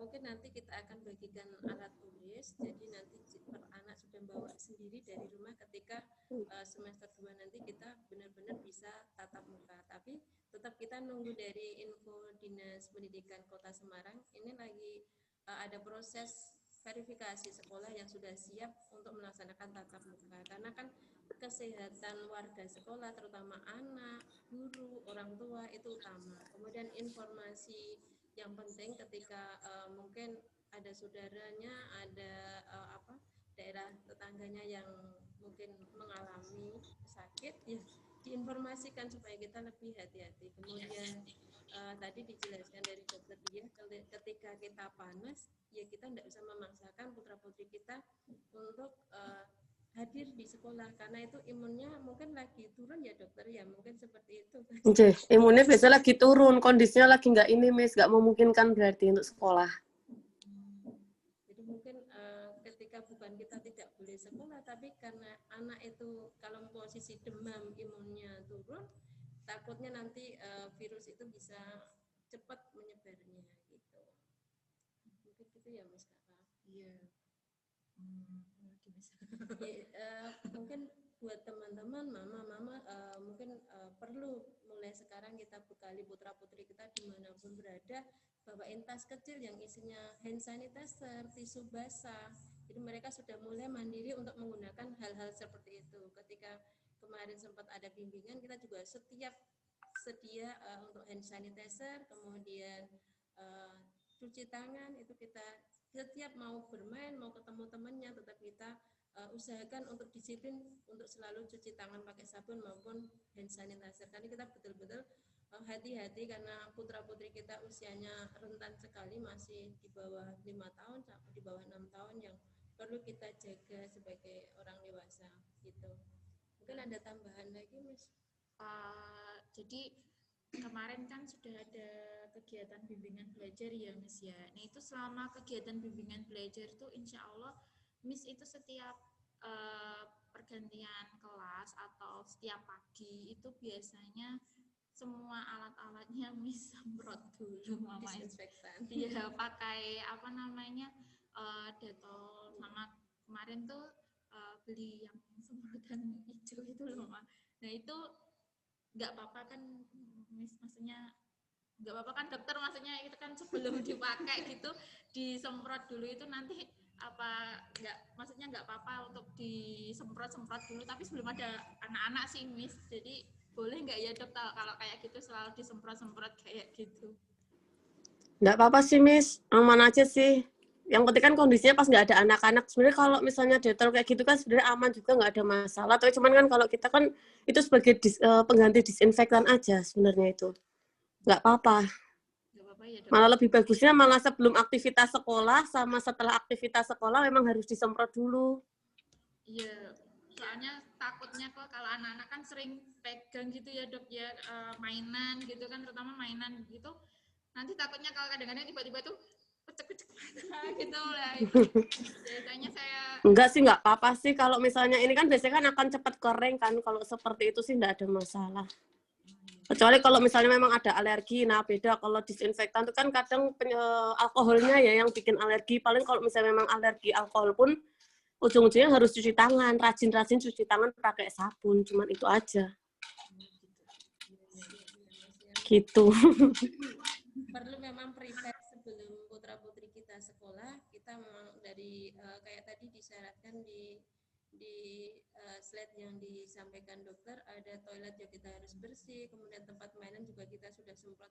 Speaker 2: mungkin nanti kita akan bagikan alat tulis, jadi nanti per anak sudah bawa sendiri dari rumah ketika semester 2 nanti kita benar-benar bisa tatap muka. Tapi tetap kita nunggu dari info Dinas Pendidikan Kota Semarang, ini lagi ada proses verifikasi sekolah yang sudah siap untuk melaksanakan tatap muka, karena kan kesehatan warga sekolah terutama anak, guru, orang tua itu utama. Kemudian informasi yang penting ketika mungkin ada saudaranya, ada daerah tetangganya yang mungkin mengalami sakit, ya diinformasikan supaya kita lebih hati-hati. Kemudian tadi dijelaskan dari dokter dia, ketika kita panas, ya kita tidak bisa memaksakan putra-putri kita untuk hadir di sekolah, karena itu imunnya mungkin lagi turun ya dokter ya, mungkin seperti itu.
Speaker 6: Oke, imunnya biasanya lagi turun, kondisinya lagi nggak ini Miss, nggak memungkinkan berarti untuk sekolah.
Speaker 2: Jadi mungkin ketika bukan kita tidak boleh sekolah, tapi karena anak itu kalau posisi demam imunnya turun, takutnya nanti virus itu bisa cepat menyebarnya gitu. Mungkin gitu ya Mas Kakak. Iya. Mungkin buat teman-teman, mama mungkin perlu mulai sekarang kita bekali putra-putri kita dimanapun berada, bawain tas kecil yang isinya hand sanitizer, tisu basah. Jadi mereka sudah mulai mandiri untuk menggunakan hal-hal seperti itu. Ketika kemarin sempat ada bimbingan, kita juga sedia untuk hand sanitizer, kemudian cuci tangan, itu kita setiap mau bermain, mau ketemu temannya, tetap kita usahakan untuk disiplin untuk selalu cuci tangan pakai sabun maupun hand sanitizer. Karena kita betul-betul hati-hati karena putra-putri kita usianya rentan sekali, masih di bawah 5 tahun sampai di bawah 6 tahun yang perlu kita jaga sebagai orang dewasa gitu. Mungkin ada tambahan lagi Mas?
Speaker 4: Jadi kemarin kan sudah ada kegiatan bimbingan belajar ya Miss ya. Nah itu selama kegiatan bimbingan belajar itu insya Allah Miss itu setiap pergantian kelas atau setiap pagi itu biasanya semua alat-alatnya Miss semprot dulu mamanya.
Speaker 2: Disinfektan.
Speaker 4: Iya, pakai Dettol, sama kemarin tuh beli yang semprotan hijau itu loh Ma. Nah itu nggak apa-apa kan Miss, maksudnya nggak apa-apa kan dokter, maksudnya itu kan sebelum dipakai gitu disemprot dulu, itu nanti maksudnya nggak apa-apa untuk disemprot dulu, tapi sebelum ada anak-anak sih Miss, jadi boleh nggak ya dok kalau kayak gitu selalu disemprot kayak gitu?
Speaker 6: Nggak apa-apa sih Miss, aman aja sih. Yang penting kan kondisinya pas nggak ada anak-anak. Sebenarnya kalau misalnya Dettol kayak gitu kan sebenarnya aman juga, nggak ada masalah. Tapi cuman kan kalau kita kan itu sebagai pengganti disinfektan aja sebenarnya itu. Nggak apa-apa.
Speaker 4: Ya,
Speaker 6: malah lebih bagusnya malah sebelum aktivitas sekolah sama setelah aktivitas sekolah memang harus disemprot dulu.
Speaker 4: Iya, soalnya takutnya kok kalau anak-anak kan sering pegang gitu ya dok ya, mainan gitu kan, terutama mainan gitu. Nanti takutnya kalau kadang-kadang tiba-tiba tuh kucek mata gitu lah. Biasanya saya
Speaker 6: Enggak sih, nggak apa-apa sih. Kalau misalnya ini kan biasanya kan akan cepat kering kan. Kalau seperti itu sih nggak ada masalah. Kecuali kalau misalnya memang ada alergi, nah beda. Kalau disinfektan itu kan kadang alkoholnya ya yang bikin alergi. Paling kalau misalnya memang alergi alkohol pun ujung-ujungnya harus cuci tangan. Rajin-rajin cuci tangan pakai sabun. Cuman itu aja. Gitu.
Speaker 2: Perlu memang prepare sebelum putra-putri kita sekolah, kita memang dari kayak tadi disyaratkan di slide yang disampaikan dokter, ada toilet yang kita harus bersih, kemudian tempat mainan juga kita sudah semprot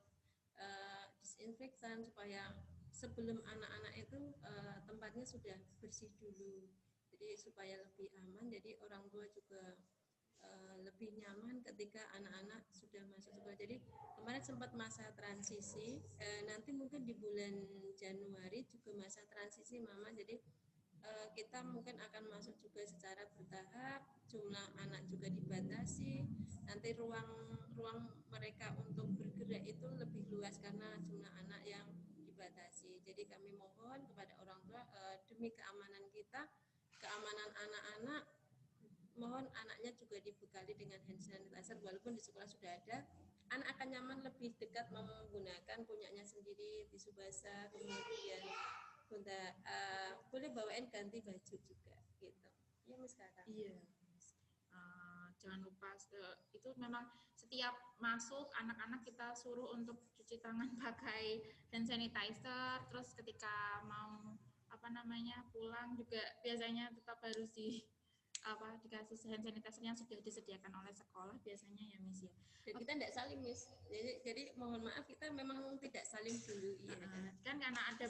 Speaker 2: disinfektan supaya sebelum anak-anak itu tempatnya sudah bersih dulu, jadi supaya lebih aman. Jadi orang tua juga lebih nyaman ketika anak-anak sudah masuk sekolah. Jadi kemarin sempat masa transisi, nanti mungkin di bulan Januari juga masa transisi Mama. Jadi kita mungkin akan masuk juga secara bertahap, jumlah anak juga dibatasi, nanti ruang mereka untuk bergerak itu lebih luas karena jumlah anak yang dibatasi. Jadi kami mohon kepada orang tua demi keamanan kita, keamanan anak-anak, mohon anaknya juga dibekali dengan hand sanitizer. Walaupun di sekolah sudah ada, anak akan nyaman lebih dekat menggunakan punyanya sendiri, tisu basah, kemudian Bunda boleh bawain ganti baju juga gitu. Iya Miss Kakak.
Speaker 4: iya. Jangan lupa itu memang setiap masuk anak-anak kita suruh untuk cuci tangan pakai hand sanitizer. Terus ketika mau pulang juga biasanya tetap harus dikasih hand sanitizer yang sudah disediakan oleh sekolah biasanya ya Miss ya.
Speaker 2: Dan kita tidak saling Miss. Jadi mohon maaf kita memang tidak saling dulu. Iya.
Speaker 4: Kan karena ada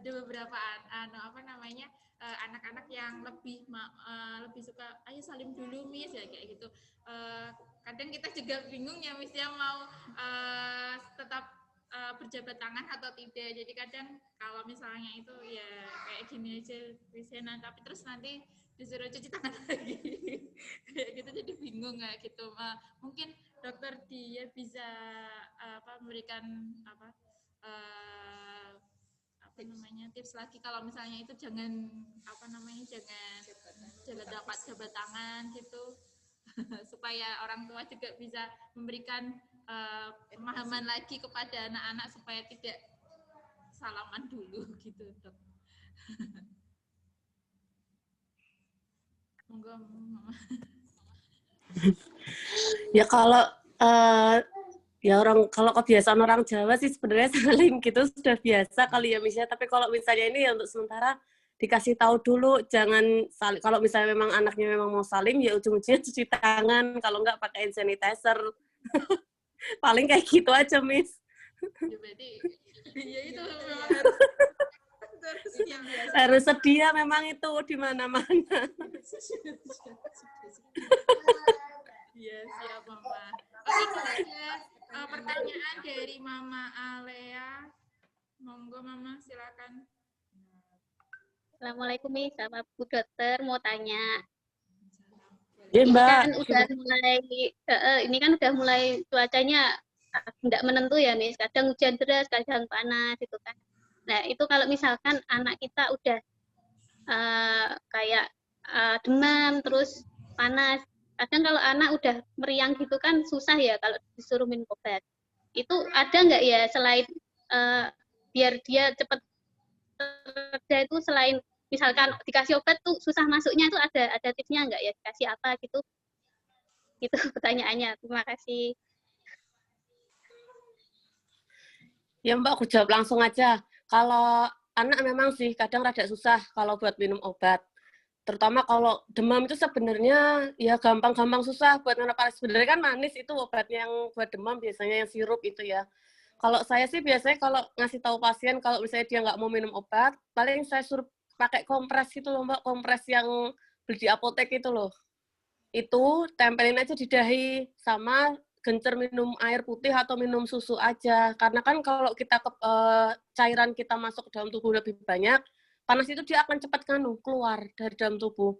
Speaker 4: beberapa anak-anak yang lebih suka ayo salim dulu Miss ya kayak gitu. Kadang kita juga bingung ya Miss ya mau tetap berjabat tangan atau tidak. Jadi kadang kalau misalnya itu ya kayak gini aja Miss, tapi terus nanti disuruh cuci tangan lagi kayak gitu, jadi bingung kayak gitu. Mungkin dokter dia bisa memberikan tips lagi kalau misalnya itu jangan dapat jabat tangan gitu supaya orang tua juga bisa memberikan pemahaman lagi kepada anak-anak supaya tidak salaman dulu gitu dok. Monggo.
Speaker 6: Ya kalau kalau kebiasaan orang Jawa sih sebenarnya saling gitu sudah biasa kali ya misalnya. Tapi kalau misalnya ini ya untuk sementara dikasih tahu dulu, jangan saling. Kalau misalnya memang anaknya memang mau salim ya ujung-ujungnya cuci tangan, kalau enggak pakai hand sanitizer. Paling kayak gitu aja Miss.
Speaker 4: Ya berarti ya itu memang
Speaker 6: harus sedia memang itu di mana-mana.
Speaker 4: Iya, siap Mama. Itu ada pertanyaan dari Mama Alea. Monggo Mama, silakan.
Speaker 7: Assalamualaikum Miss, sama Bu Dokter mau tanya.
Speaker 6: Ya, Mbak.
Speaker 7: Ini kan udah mulai cuacanya tidak menentu ya Miss. Kadang hujan deras, kadang panas itu kan. Nah, itu kalau misalkan anak kita udah kayak demam terus panas. Kadang kalau anak udah meriang gitu kan susah ya kalau disuruh minum obat. Itu ada nggak ya selain biar dia cepat reda itu, selain misalkan dikasih obat tuh susah masuknya, itu ada tipsnya nggak ya, dikasih apa gitu? Itu pertanyaannya. Terima kasih.
Speaker 6: Ya Mbak, aku jawab langsung aja. Kalau anak memang sih kadang rada susah kalau buat minum obat. Terutama kalau demam itu sebenarnya ya gampang-gampang susah buat minum obat. Sebenarnya kan manis itu obatnya yang buat demam biasanya yang sirup itu ya. Kalau saya sih biasanya kalau ngasih tahu pasien kalau misalnya dia nggak mau minum obat, paling saya suruh pakai kompres gitu loh Mbak, kompres yang beli di apotek itu loh. Itu tempelin aja di dahi sama gencer minum air putih atau minum susu aja. Karena kan kalau kita cairan kita masuk ke dalam tubuh lebih banyak, panas itu dia akan cepat keluar dari dalam tubuh.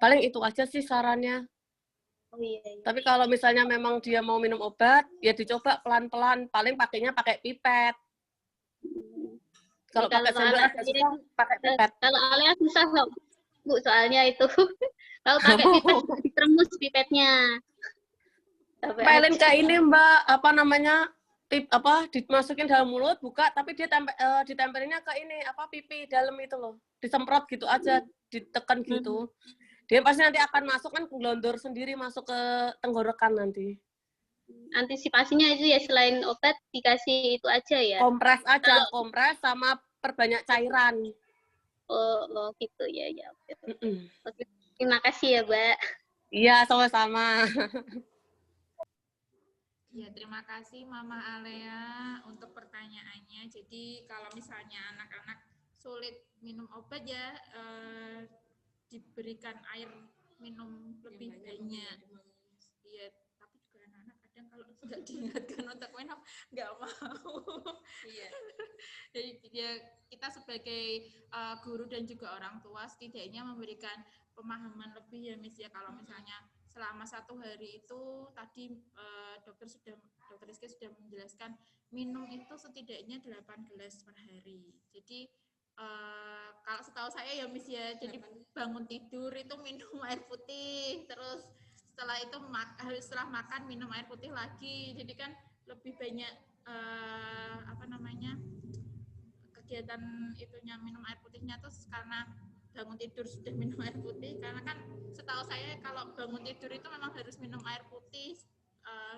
Speaker 6: Paling itu aja sih sarannya.
Speaker 7: Oh iya, iya.
Speaker 6: Tapi kalau misalnya memang dia mau minum obat, ya dicoba pelan-pelan. Paling pakainya pakai pipet. Kalau pakai sendok agak susah, pakai pipet.
Speaker 7: Kalau Alea susah kok, Bu, soalnya itu. Kalau pakai pipet diteremus pipetnya.
Speaker 6: Tempelin ke ini Mbak, apa namanya, dimasukin dalam mulut, buka, tapi dia ditempelinnya ke ini, pipi dalam itu loh. Disemprot gitu aja, ditekan gitu. Dia pasti nanti akan masuk kan gelondor sendiri masuk ke tenggorokan nanti.
Speaker 7: Antisipasinya itu ya selain obat dikasih itu aja ya.
Speaker 6: Kompres aja, kompres sama perbanyak cairan.
Speaker 7: Oh gitu ya ya. Oke. Terima kasih ya, Mbak.
Speaker 6: Iya, sama-sama.
Speaker 4: Ya, terima kasih Mama Alea untuk pertanyaannya. Jadi kalau misalnya anak-anak sulit minum obat ya diberikan air minum lebih banyak. Iya, tapi juga anak-anak kadang kalau nggak diingatkan untuk minum nggak mau. Iya. Jadi ya, kita sebagai guru dan juga orang tua setidaknya memberikan pemahaman lebih ya Miss ya, kalau misalnya selama 1 hari itu tadi dokter Rizky sudah menjelaskan minum itu setidaknya 8 gelas per hari. Jadi kalau setahu saya ya Miss ya, jadi bangun tidur itu minum air putih, terus setelah itu setelah makan minum air putih lagi. Jadi kan lebih banyak kegiatan itunya minum air putihnya tuh karena bangun tidur sudah minum air putih, karena kan setahu saya kalau bangun tidur itu memang harus minum air putih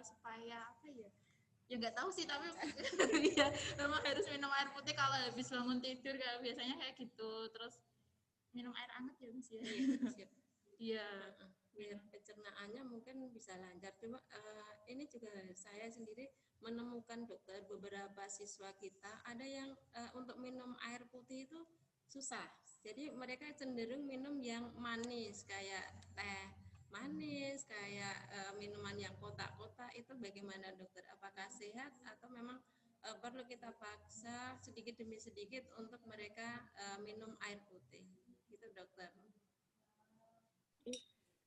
Speaker 4: supaya ya nggak tahu sih, tapi ya memang harus minum air putih kalau habis bangun tidur, kayak biasanya kayak gitu. Terus minum air hangat ya Miss ya. Iya.
Speaker 8: Biar pencernaannya mungkin bisa lancar. Cuma ini juga saya sendiri menemukan dokter, beberapa siswa kita ada yang untuk minum air putih itu susah. Jadi mereka cenderung minum yang manis, kayak teh manis, kayak minuman yang kotak-kotak. Itu bagaimana dokter? Apakah sehat atau memang perlu kita paksa sedikit demi sedikit untuk mereka minum air putih? Gitu dokter.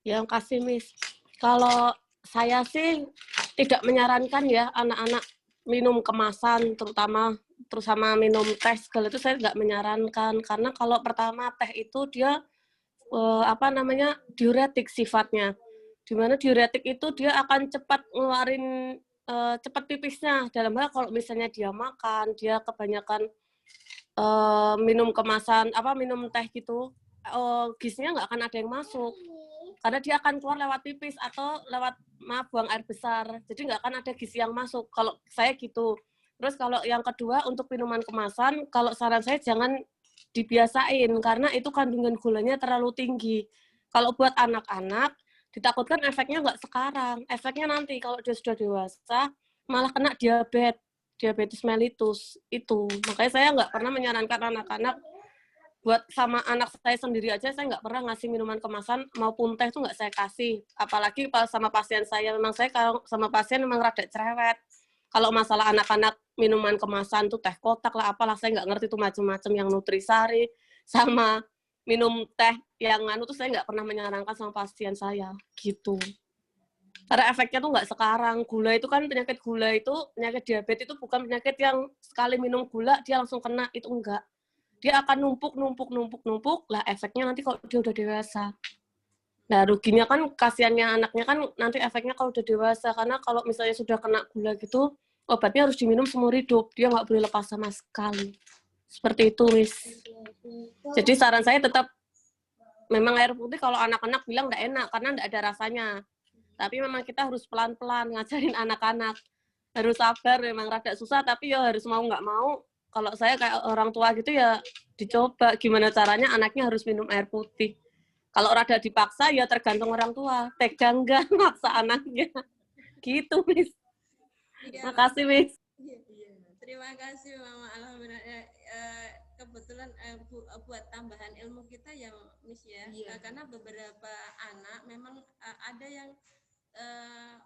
Speaker 6: Yang kasih Miss, kalau saya sih tidak menyarankan ya anak-anak minum kemasan, terutama terus sama minum teh segala itu saya nggak menyarankan, karena kalau pertama teh itu dia diuretik sifatnya, dimana diuretik itu dia akan cepat ngeluarin cepat pipisnya. Dalam hal kalau misalnya dia makan, dia kebanyakan minum kemasan minum teh gitu, gizinya nggak akan ada yang masuk, karena dia akan keluar lewat pipis atau lewat buang air besar, jadi nggak akan ada gizi yang masuk kalau saya gitu. Terus kalau yang kedua untuk minuman kemasan, kalau saran saya jangan dibiasain karena itu kandungan gulanya terlalu tinggi. Kalau buat anak-anak ditakutkan efeknya nggak sekarang, efeknya nanti kalau dia sudah dewasa malah kena diabetes mellitus itu. Makanya saya nggak pernah menyarankan anak-anak, buat sama anak saya sendiri aja saya nggak pernah ngasih minuman kemasan maupun teh itu nggak saya kasih. Apalagi sama pasien saya, memang saya kalau sama pasien memang rada cerewet. Kalau masalah anak-anak minuman kemasan tuh teh kotak lah apalah, saya nggak ngerti tuh macam-macam yang nutrisari sama minum teh yang tuh saya nggak pernah menyarankan sama pasien saya gitu. Karena efeknya tuh nggak sekarang. Gula itu kan penyakit diabetes itu bukan penyakit yang sekali minum gula dia langsung kena, itu enggak. Dia akan numpuk lah, efeknya nanti kalau dia udah dewasa. Nah, ruginya kan kasihannya anaknya kan nanti efeknya kalau udah dewasa, karena kalau misalnya sudah kena gula gitu, obatnya harus diminum seumur hidup, dia nggak boleh lepas sama sekali. Seperti itu, Miss. Jadi saran saya tetap, memang air putih kalau anak-anak bilang nggak enak, karena nggak ada rasanya. Tapi memang kita harus pelan-pelan ngajarin anak-anak. Harus sabar, memang rada susah, tapi ya harus mau nggak mau. Kalau saya kayak orang tua gitu ya dicoba gimana caranya anaknya harus minum air putih. Kalau rada dipaksa ya tergantung orang tua, tega enggak maksa anaknya. Gitu, Miss.
Speaker 8: Ya,
Speaker 6: makasih, Miss.
Speaker 8: Terima kasih, Mama. Alhamdulillah. Kebetulan buat tambahan ilmu kita ya, Miss ya. Karena beberapa anak memang ada yang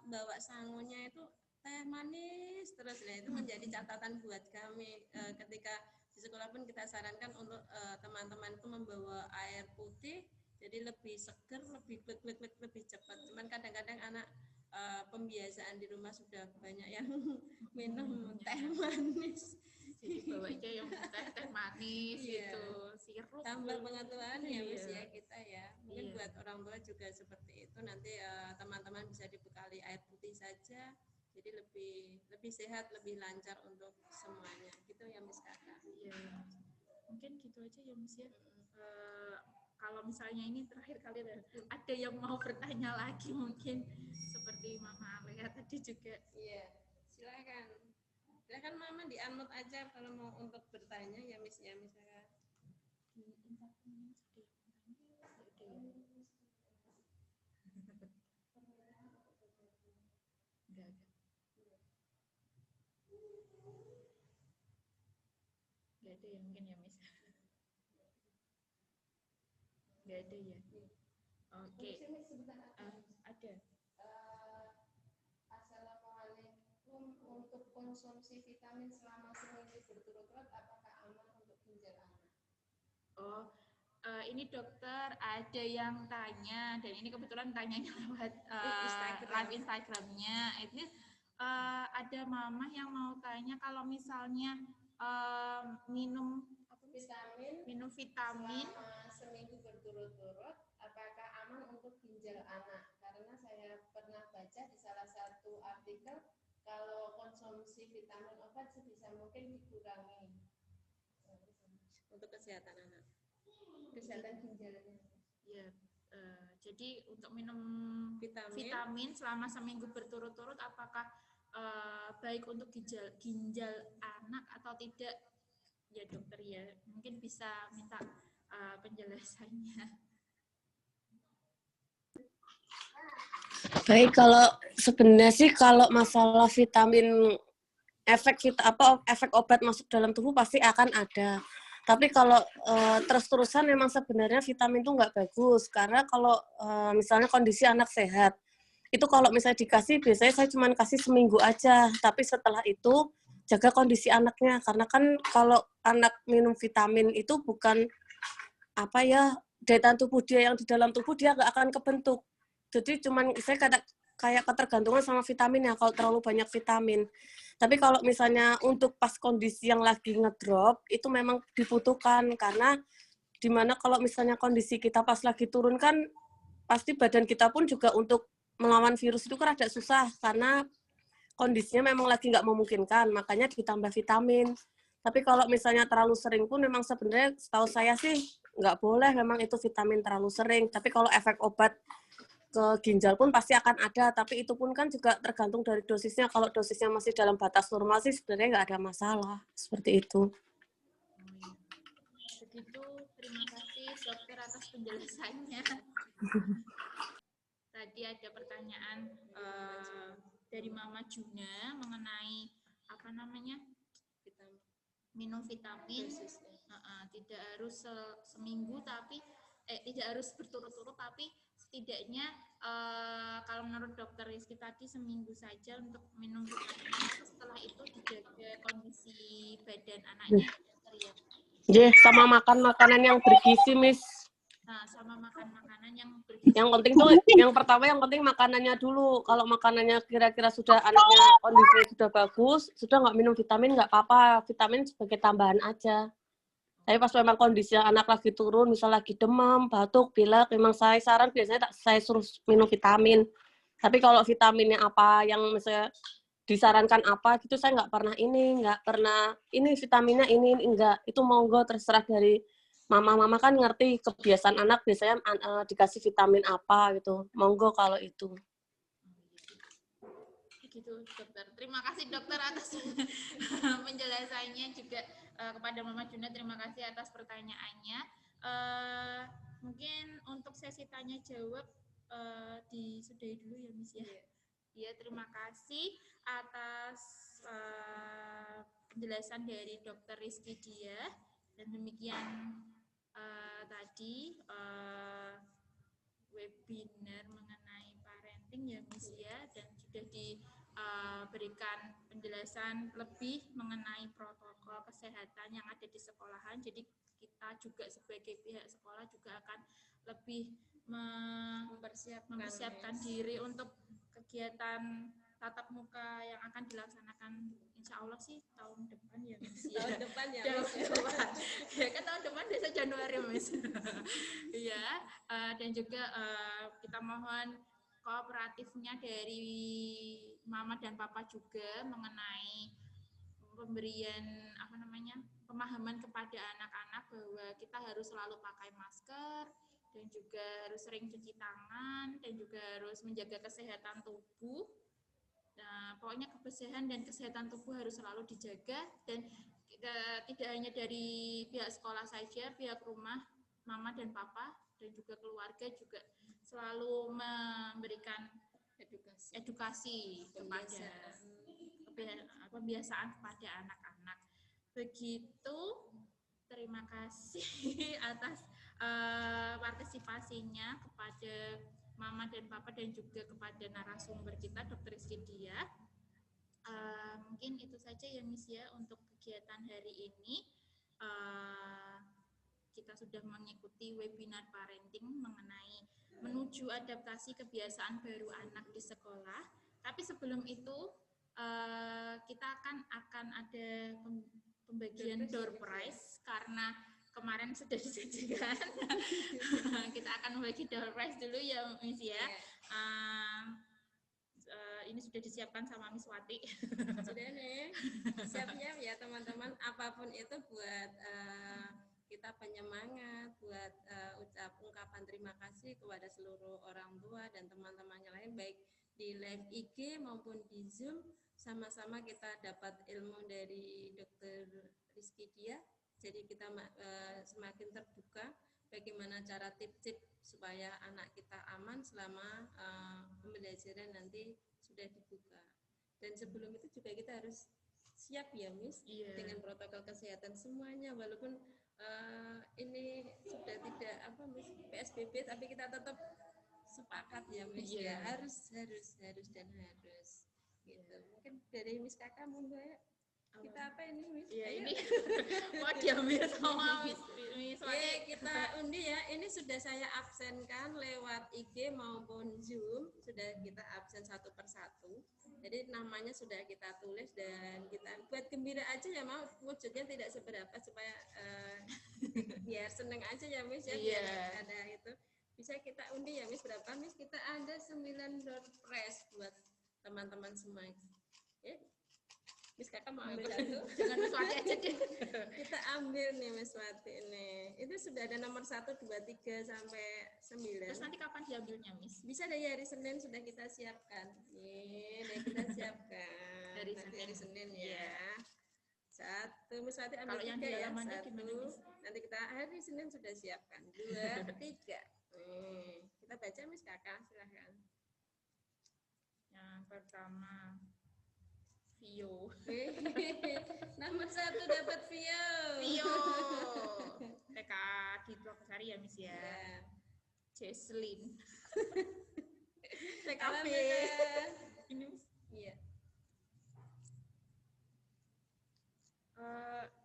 Speaker 8: bawa sangunya itu teh manis terus. Nah, itu menjadi catatan buat kami. Ketika di sekolah pun kita sarankan untuk teman-teman itu membawa air putih. Jadi lebih seger, lebih klik lebih cepat. Cuman kadang-kadang anak pembiasaan di rumah sudah banyak yang minum teh manis.
Speaker 4: Jadi bawa aja yang teh manis
Speaker 8: Iya.
Speaker 4: gitu, sirup.
Speaker 8: Tambah pengetahuan ya Miss
Speaker 4: Iya.
Speaker 8: ya kita ya. Mungkin
Speaker 4: Iya.
Speaker 8: buat orang tua juga seperti itu. Nanti teman-teman bisa dibekali air putih saja. Jadi lebih sehat, lebih lancar untuk semuanya. Gitu ya Miss Kakak.
Speaker 4: Iya. Mungkin gitu aja ya Miss ya. Kalau misalnya ini terakhir kali ada yang mau bertanya lagi mungkin seperti Mama Alia tadi juga.
Speaker 8: Iya, silakan. Silakan Mama di-unmute aja kalau mau untuk bertanya ya Miss ya misalkan.
Speaker 4: Nggak ada ya mungkin ya Miss. Nggak ada ya. Oke. Ada.
Speaker 2: Assalamualaikum. Untuk konsumsi vitamin selama seminggu berturut-turut apakah aman untuk ginjal anak?
Speaker 4: Oh, ini dokter ada yang tanya dan ini kebetulan tanyanya lewat live Instagramnya. Itu ada mama yang mau tanya kalau misalnya minum vitamin
Speaker 2: Selama seminggu berturut-turut apakah aman untuk ginjal anak? Karena saya pernah baca di salah satu artikel kalau konsumsi vitamin obat sebisa mungkin dikurangi
Speaker 8: Untuk kesehatan anak.
Speaker 2: kesehatan ginjalnya.
Speaker 4: ya. Jadi untuk minum
Speaker 8: Vitamin.
Speaker 4: vitamin selama seminggu berturut-turut apakah baik untuk ginjal anak atau tidak? Ya dokter ya, mungkin bisa minta penjelasannya.
Speaker 6: Baik, kalau sebenarnya sih kalau masalah vitamin efek obat masuk dalam tubuh pasti akan ada. Tapi kalau terus-terusan memang sebenarnya vitamin itu nggak bagus karena kalau misalnya kondisi anak sehat itu kalau misalnya dikasih biasanya saya cuma kasih seminggu aja. Tapi setelah itu jaga kondisi anaknya karena kan kalau anak minum vitamin itu bukan daya tahan tubuh dia yang di dalam tubuh dia nggak akan kebentuk. Jadi cuman saya kayak ketergantungan sama vitaminnya kalau terlalu banyak vitamin. Tapi kalau misalnya untuk pas kondisi yang lagi ngedrop itu memang dibutuhkan karena dimana kalau misalnya kondisi kita pas lagi turun kan pasti badan kita pun juga untuk melawan virus itu kan agak susah karena kondisinya memang lagi nggak memungkinkan, makanya ditambah vitamin. Tapi kalau misalnya terlalu sering pun memang sebenarnya setahu saya sih nggak boleh memang itu vitamin terlalu sering. Tapi kalau efek obat ke ginjal pun pasti akan ada, tapi itu pun kan juga tergantung dari dosisnya. Kalau dosisnya masih dalam batas normal sih sebenarnya nggak ada masalah. Seperti itu.
Speaker 4: Begitu, terima kasih dokter atas penjelasannya. Tadi ada pertanyaan dari Mama Juna mengenai minum vitamin. Tidak harus seminggu tapi tidak harus berturut-turut tapi setidaknya kalau menurut dokter Rizky tadi seminggu saja untuk minum vitamin. Setelah itu dijaga kondisi badan anaknya.
Speaker 6: Sama makan makanan yang bergizi, Miss.
Speaker 4: Nah, sama makan makanan yang bergizi.
Speaker 6: Yang penting tuh, yang pertama yang penting makanannya dulu. Kalau makanannya kira-kira sudah anaknya kondisinya sudah bagus, sudah nggak minum vitamin nggak apa-apa. Vitamin sebagai tambahan aja. Tapi pas memang kondisi anak lagi turun, misal lagi demam, batuk, pilek, memang saya saran biasanya saya suruh minum vitamin. Tapi kalau vitaminnya apa yang misalnya disarankan apa gitu, saya nggak pernah ini vitaminnya ini enggak. Itu monggo terserah dari mama kan ngerti kebiasaan anak biasanya dikasih vitamin apa gitu. Monggo kalau itu.
Speaker 4: Gitu dokter. Terima kasih dokter atas penjelasannya juga kepada Mama Juna. Terima kasih atas pertanyaannya. Mungkin untuk sesi tanya jawab disudahi dulu ya Miss ya. Ya, terima kasih atas penjelasan dari Dokter Rizky Dia. Dan demikian tadi webinar mengenai parenting ya Miss ya, dan sudah diberikan penjelasan lebih mengenai protokol kesehatan yang ada di sekolahan. Jadi kita juga sebagai pihak sekolah juga akan lebih mempersiapkan
Speaker 8: Miss.
Speaker 4: diri untuk kegiatan tatap muka yang akan dilaksanakan insya Allah sih tahun depan ya Miss.
Speaker 8: Tahun depan ya
Speaker 4: Tahun
Speaker 8: Miss.
Speaker 4: depan. Ya kan tahun depan desa Januari Miss. Iya, dan juga kita mohon kooperatifnya dari Mama dan Papa juga mengenai pemberian pemahaman kepada anak-anak bahwa kita harus selalu pakai masker dan juga harus sering cuci tangan dan juga harus menjaga kesehatan tubuh. Nah, pokoknya kebersihan dan kesehatan tubuh harus selalu dijaga dan tidak hanya dari pihak sekolah saja, pihak rumah, Mama dan Papa dan juga keluarga juga selalu memberikan edukasi kepada pembiasaan kepada anak-anak. Begitu, terima kasih atas partisipasinya kepada Mama dan Papa dan juga kepada narasumber kita Dr. Rizky Dia. Mungkin itu saja ya Miss ya untuk kegiatan hari ini. Kita sudah mengikuti webinar parenting mengenai menuju adaptasi kebiasaan baru anak di sekolah. Tapi sebelum itu kita akan ada pembagian door prize karena kemarin sudah disajikan. Kita akan membagi door prize dulu ya Miss ya. Ini sudah disiapkan sama Miss Wati.
Speaker 8: Sudah nih, siap-siap ya teman-teman. Apapun itu buat kita penyemangat, buat ungkapan terima kasih kepada seluruh orang tua dan teman-temannya lain, baik di live IG maupun di Zoom. Sama-sama kita dapat ilmu dari Dr. Rizky Dia. Jadi kita semakin terbuka bagaimana cara tip-tip supaya anak kita aman selama pembelajaran nanti sudah dibuka. Dan sebelum itu juga kita harus siap ya Miss, dengan protokol kesehatan semuanya, walaupun ini sudah tidak Miss PSBB, tapi kita tetap sepakat ya Miss ya, harus dan harus gitu. Mungkin dari Miss Kakak monggo ya. Kita apa ini Miss?
Speaker 4: Ya ini mau diambil sama Miss
Speaker 8: kita undi ya. Ini sudah saya absenkan lewat IG maupun Zoom, sudah kita absen satu persatu. Jadi namanya sudah kita tulis dan kita buat gembira aja ya, mau wujudnya tidak seberapa supaya biar seneng aja ya Miss ya. Biar ada itu. Bisa kita undi ya Miss, berapa Miss? Kita ada 9 door prize buat teman-teman semua. Ya. Miss Kakak mau ambil satu?
Speaker 4: Jangan Miss Wati aja deh.
Speaker 8: Kita ambil nih Miss Wati ini. Itu sudah ada nomor 1, 2, 3 sampai 9.
Speaker 4: Terus nanti kapan diambilnya Miss?
Speaker 8: Bisa dari hari Senin sudah kita siapkan. Udah kita siapkan. Hari Senin ya. 1 Miss Wati ambil. Kalau yang di halamannya gimana Miss? Nanti kita hari Senin sudah siapkan. 2, 3. Kita baca Miss Kakak, silahkan.
Speaker 4: Yang pertama Vio.
Speaker 8: Nomor 1 dapat Vio.
Speaker 4: TK di Purwokasari ya Miss ya. Jesslyn. TKP. Ini Miss.
Speaker 8: Iya.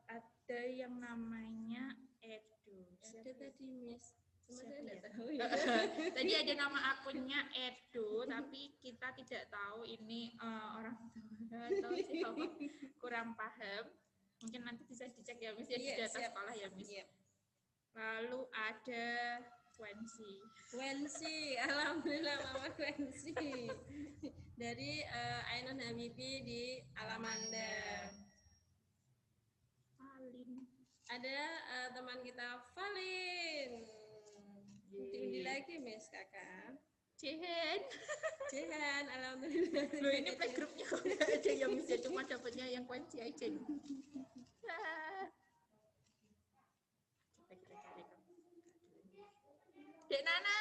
Speaker 4: Ada yang namanya Edo.
Speaker 8: Ada tadi Miss.
Speaker 4: Tadi ada nama akunnya Edo, tapi kita tidak tahu ini orang tua atau siapa, kurang paham. Mungkin nanti bisa dicek ya Miss ya, di data sekolah ya Miss. Lalu ada Wensi, alhamdulillah Mama Wensi dari Ainun Habibi di Alamanda. Valin.
Speaker 8: Ada teman kita Valin. Diundi lagi Miss Kakak.
Speaker 4: Jehan,
Speaker 8: alhamdulillah.
Speaker 4: Loh ini playgroupnya kok nggak ada yang Miss ya, cuma dapatnya yang Wensi aja. Dek Nana.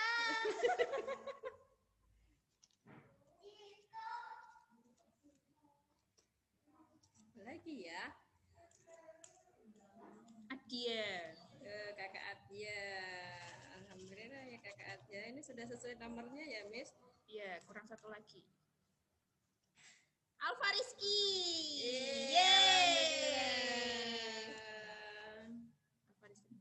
Speaker 8: Lagi ya.
Speaker 4: Adia.
Speaker 8: Kakak Adia. Alhamdulillah ya Kakak Adia. Ini sudah sesuai nomornya ya Miss?
Speaker 4: Iya, kurang satu lagi. Alfa Rizky. Alfa Rizky.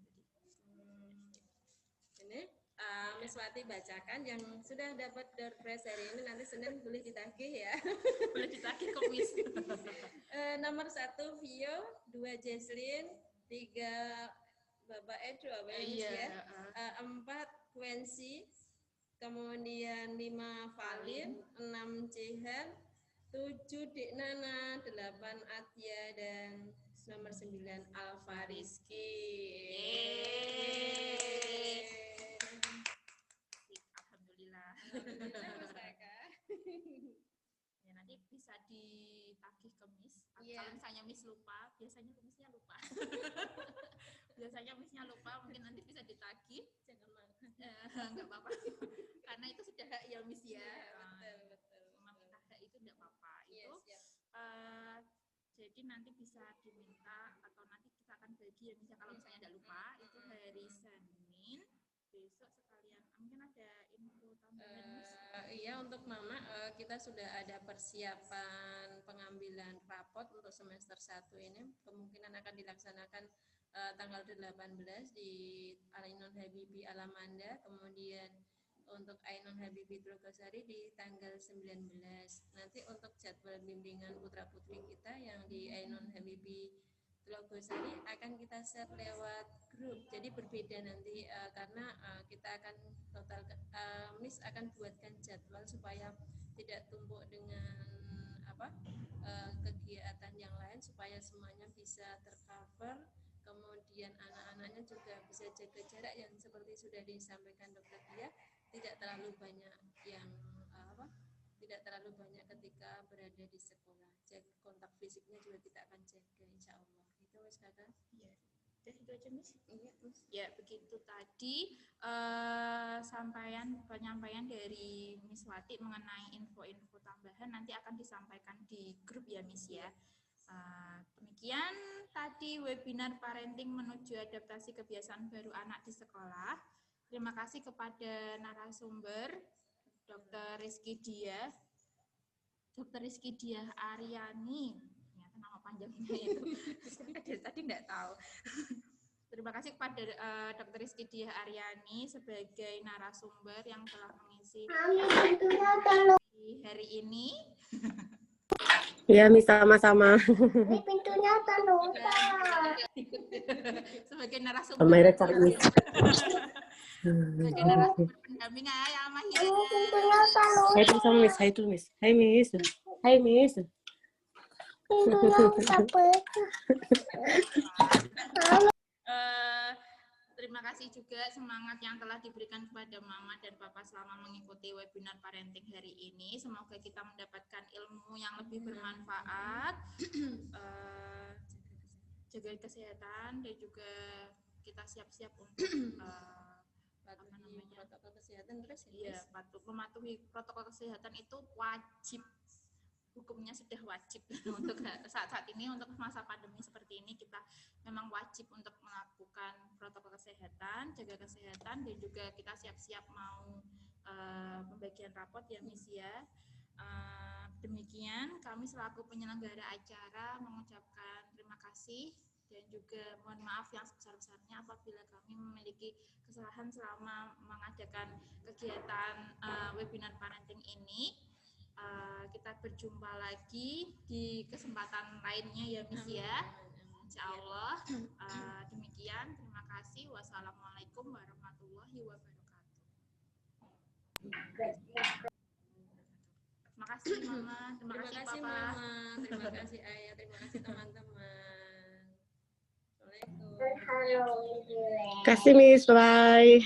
Speaker 8: Miss Wati bacakan yang sudah dapat door prize hari ini, nanti Senin boleh ditagih ya.
Speaker 4: Boleh ditagih ke Miss.
Speaker 8: Nomor 1 Vio, 2 Jesslyn, 3 Bapak Edo ya. 4 Quency, kemudian 5 Valin, 6 Cihan, 7 Dik Nana, 8 Atya, dan nomor 9 Alfa Rizky.
Speaker 4: Alhamdulillah. Ya, nanti bisa ditagih ke Miss.
Speaker 8: Iya.
Speaker 4: Kalau misalnya Miss lupa, biasanya Missnya lupa. Biasanya Missnya lupa, mungkin nanti bisa ditagih.
Speaker 8: Jangan marah.
Speaker 4: Enggak apa-apa. Karena itu sudah hak ya Miss ya.
Speaker 8: Betul.
Speaker 4: Meminta hak itu enggak apa-apa.
Speaker 8: Iya,
Speaker 4: Itu
Speaker 8: siap.
Speaker 4: jadi nanti bisa diminta atau nanti kita akan bagi ya Miss ya, kalau misalnya enggak lupa itu hari Senin. Besok sekalian mungkin ada info tambahan Miss.
Speaker 8: Iya, untuk Mama kita sudah ada persiapan pengambilan rapot untuk semester 1 ini, kemungkinan akan dilaksanakan tanggal 18 di Ainun Habibi Alamanda, kemudian untuk Ainun Habibi Tulogosari di tanggal 19. Nanti untuk jadwal bimbingan putra-putri kita yang di Ainun Habibi Tulogosari akan kita share lewat grup. Jadi berbeda nanti karena kita akan total Miss akan buatkan jadwal supaya tidak tumpuk dengan kegiatan yang lain, supaya semuanya bisa tercover. Kemudian anak-anaknya juga bisa jaga jarak yang seperti sudah disampaikan Dokter Dia, tidak terlalu banyak yang tidak terlalu banyak ketika berada di sekolah. Kontak fisiknya juga kita akan jaga, insya Allah. Itu Miss Kakak.
Speaker 4: Iya. Itu aja Miss.
Speaker 8: Iya, Miss.
Speaker 4: Ya, begitu tadi penyampaian dari Miss Wati mengenai info-info tambahan nanti akan disampaikan di grup ya Miss ya. Demikian tadi webinar parenting menuju adaptasi kebiasaan baru anak di sekolah. Terima kasih kepada narasumber Dr. Rizky Diah Aryani. Ternyata nama panjangnya itu. Dari tadi enggak tahu. Terima kasih kepada Dr. Rizky Diah Aryani sebagai narasumber yang telah mengisi di hari ini.
Speaker 6: Ya, Miss, sama-sama.
Speaker 5: Ini pintunya terluka.
Speaker 4: Sebagai narasumber.
Speaker 6: Kamera cari Miss.
Speaker 4: Sebagai narasumber pendamping ayah sama
Speaker 5: Ini pintunya terluka.
Speaker 6: Hai dulu sama Miss, hai dulu Miss. Hai Miss. Hai Miss.
Speaker 5: Pintunya terbuka.
Speaker 4: Terima kasih juga semangat yang telah diberikan kepada Mama dan Papa selama mengikuti webinar parenting hari ini. Semoga kita mendapatkan ilmu yang lebih bermanfaat, jaga kesehatan, dan juga kita siap-siap untuk
Speaker 8: protokol kesehatan terus
Speaker 4: ya, mematuhi protokol kesehatan itu wajib. Hukumnya sudah wajib untuk saat ini, untuk masa pandemi seperti ini kita memang wajib untuk melakukan protokol kesehatan, jaga kesehatan, dan juga kita siap-siap mau pembagian rapot ya Miss ya. Demikian kami selaku penyelenggara acara mengucapkan terima kasih dan juga mohon maaf yang sebesar-besarnya apabila kami memiliki kesalahan selama mengadakan kegiatan webinar parenting ini. Kita berjumpa lagi di kesempatan lainnya ya Miss ya. Insya Allah. Demikian, terima kasih. Wassalamualaikum warahmatullahi wabarakatuh. Terima kasih Mama, terima kasih Papa.
Speaker 8: Mama, terima kasih Ayah, terima kasih teman-teman. Assalamualaikum.
Speaker 6: Kasih Miss, bye.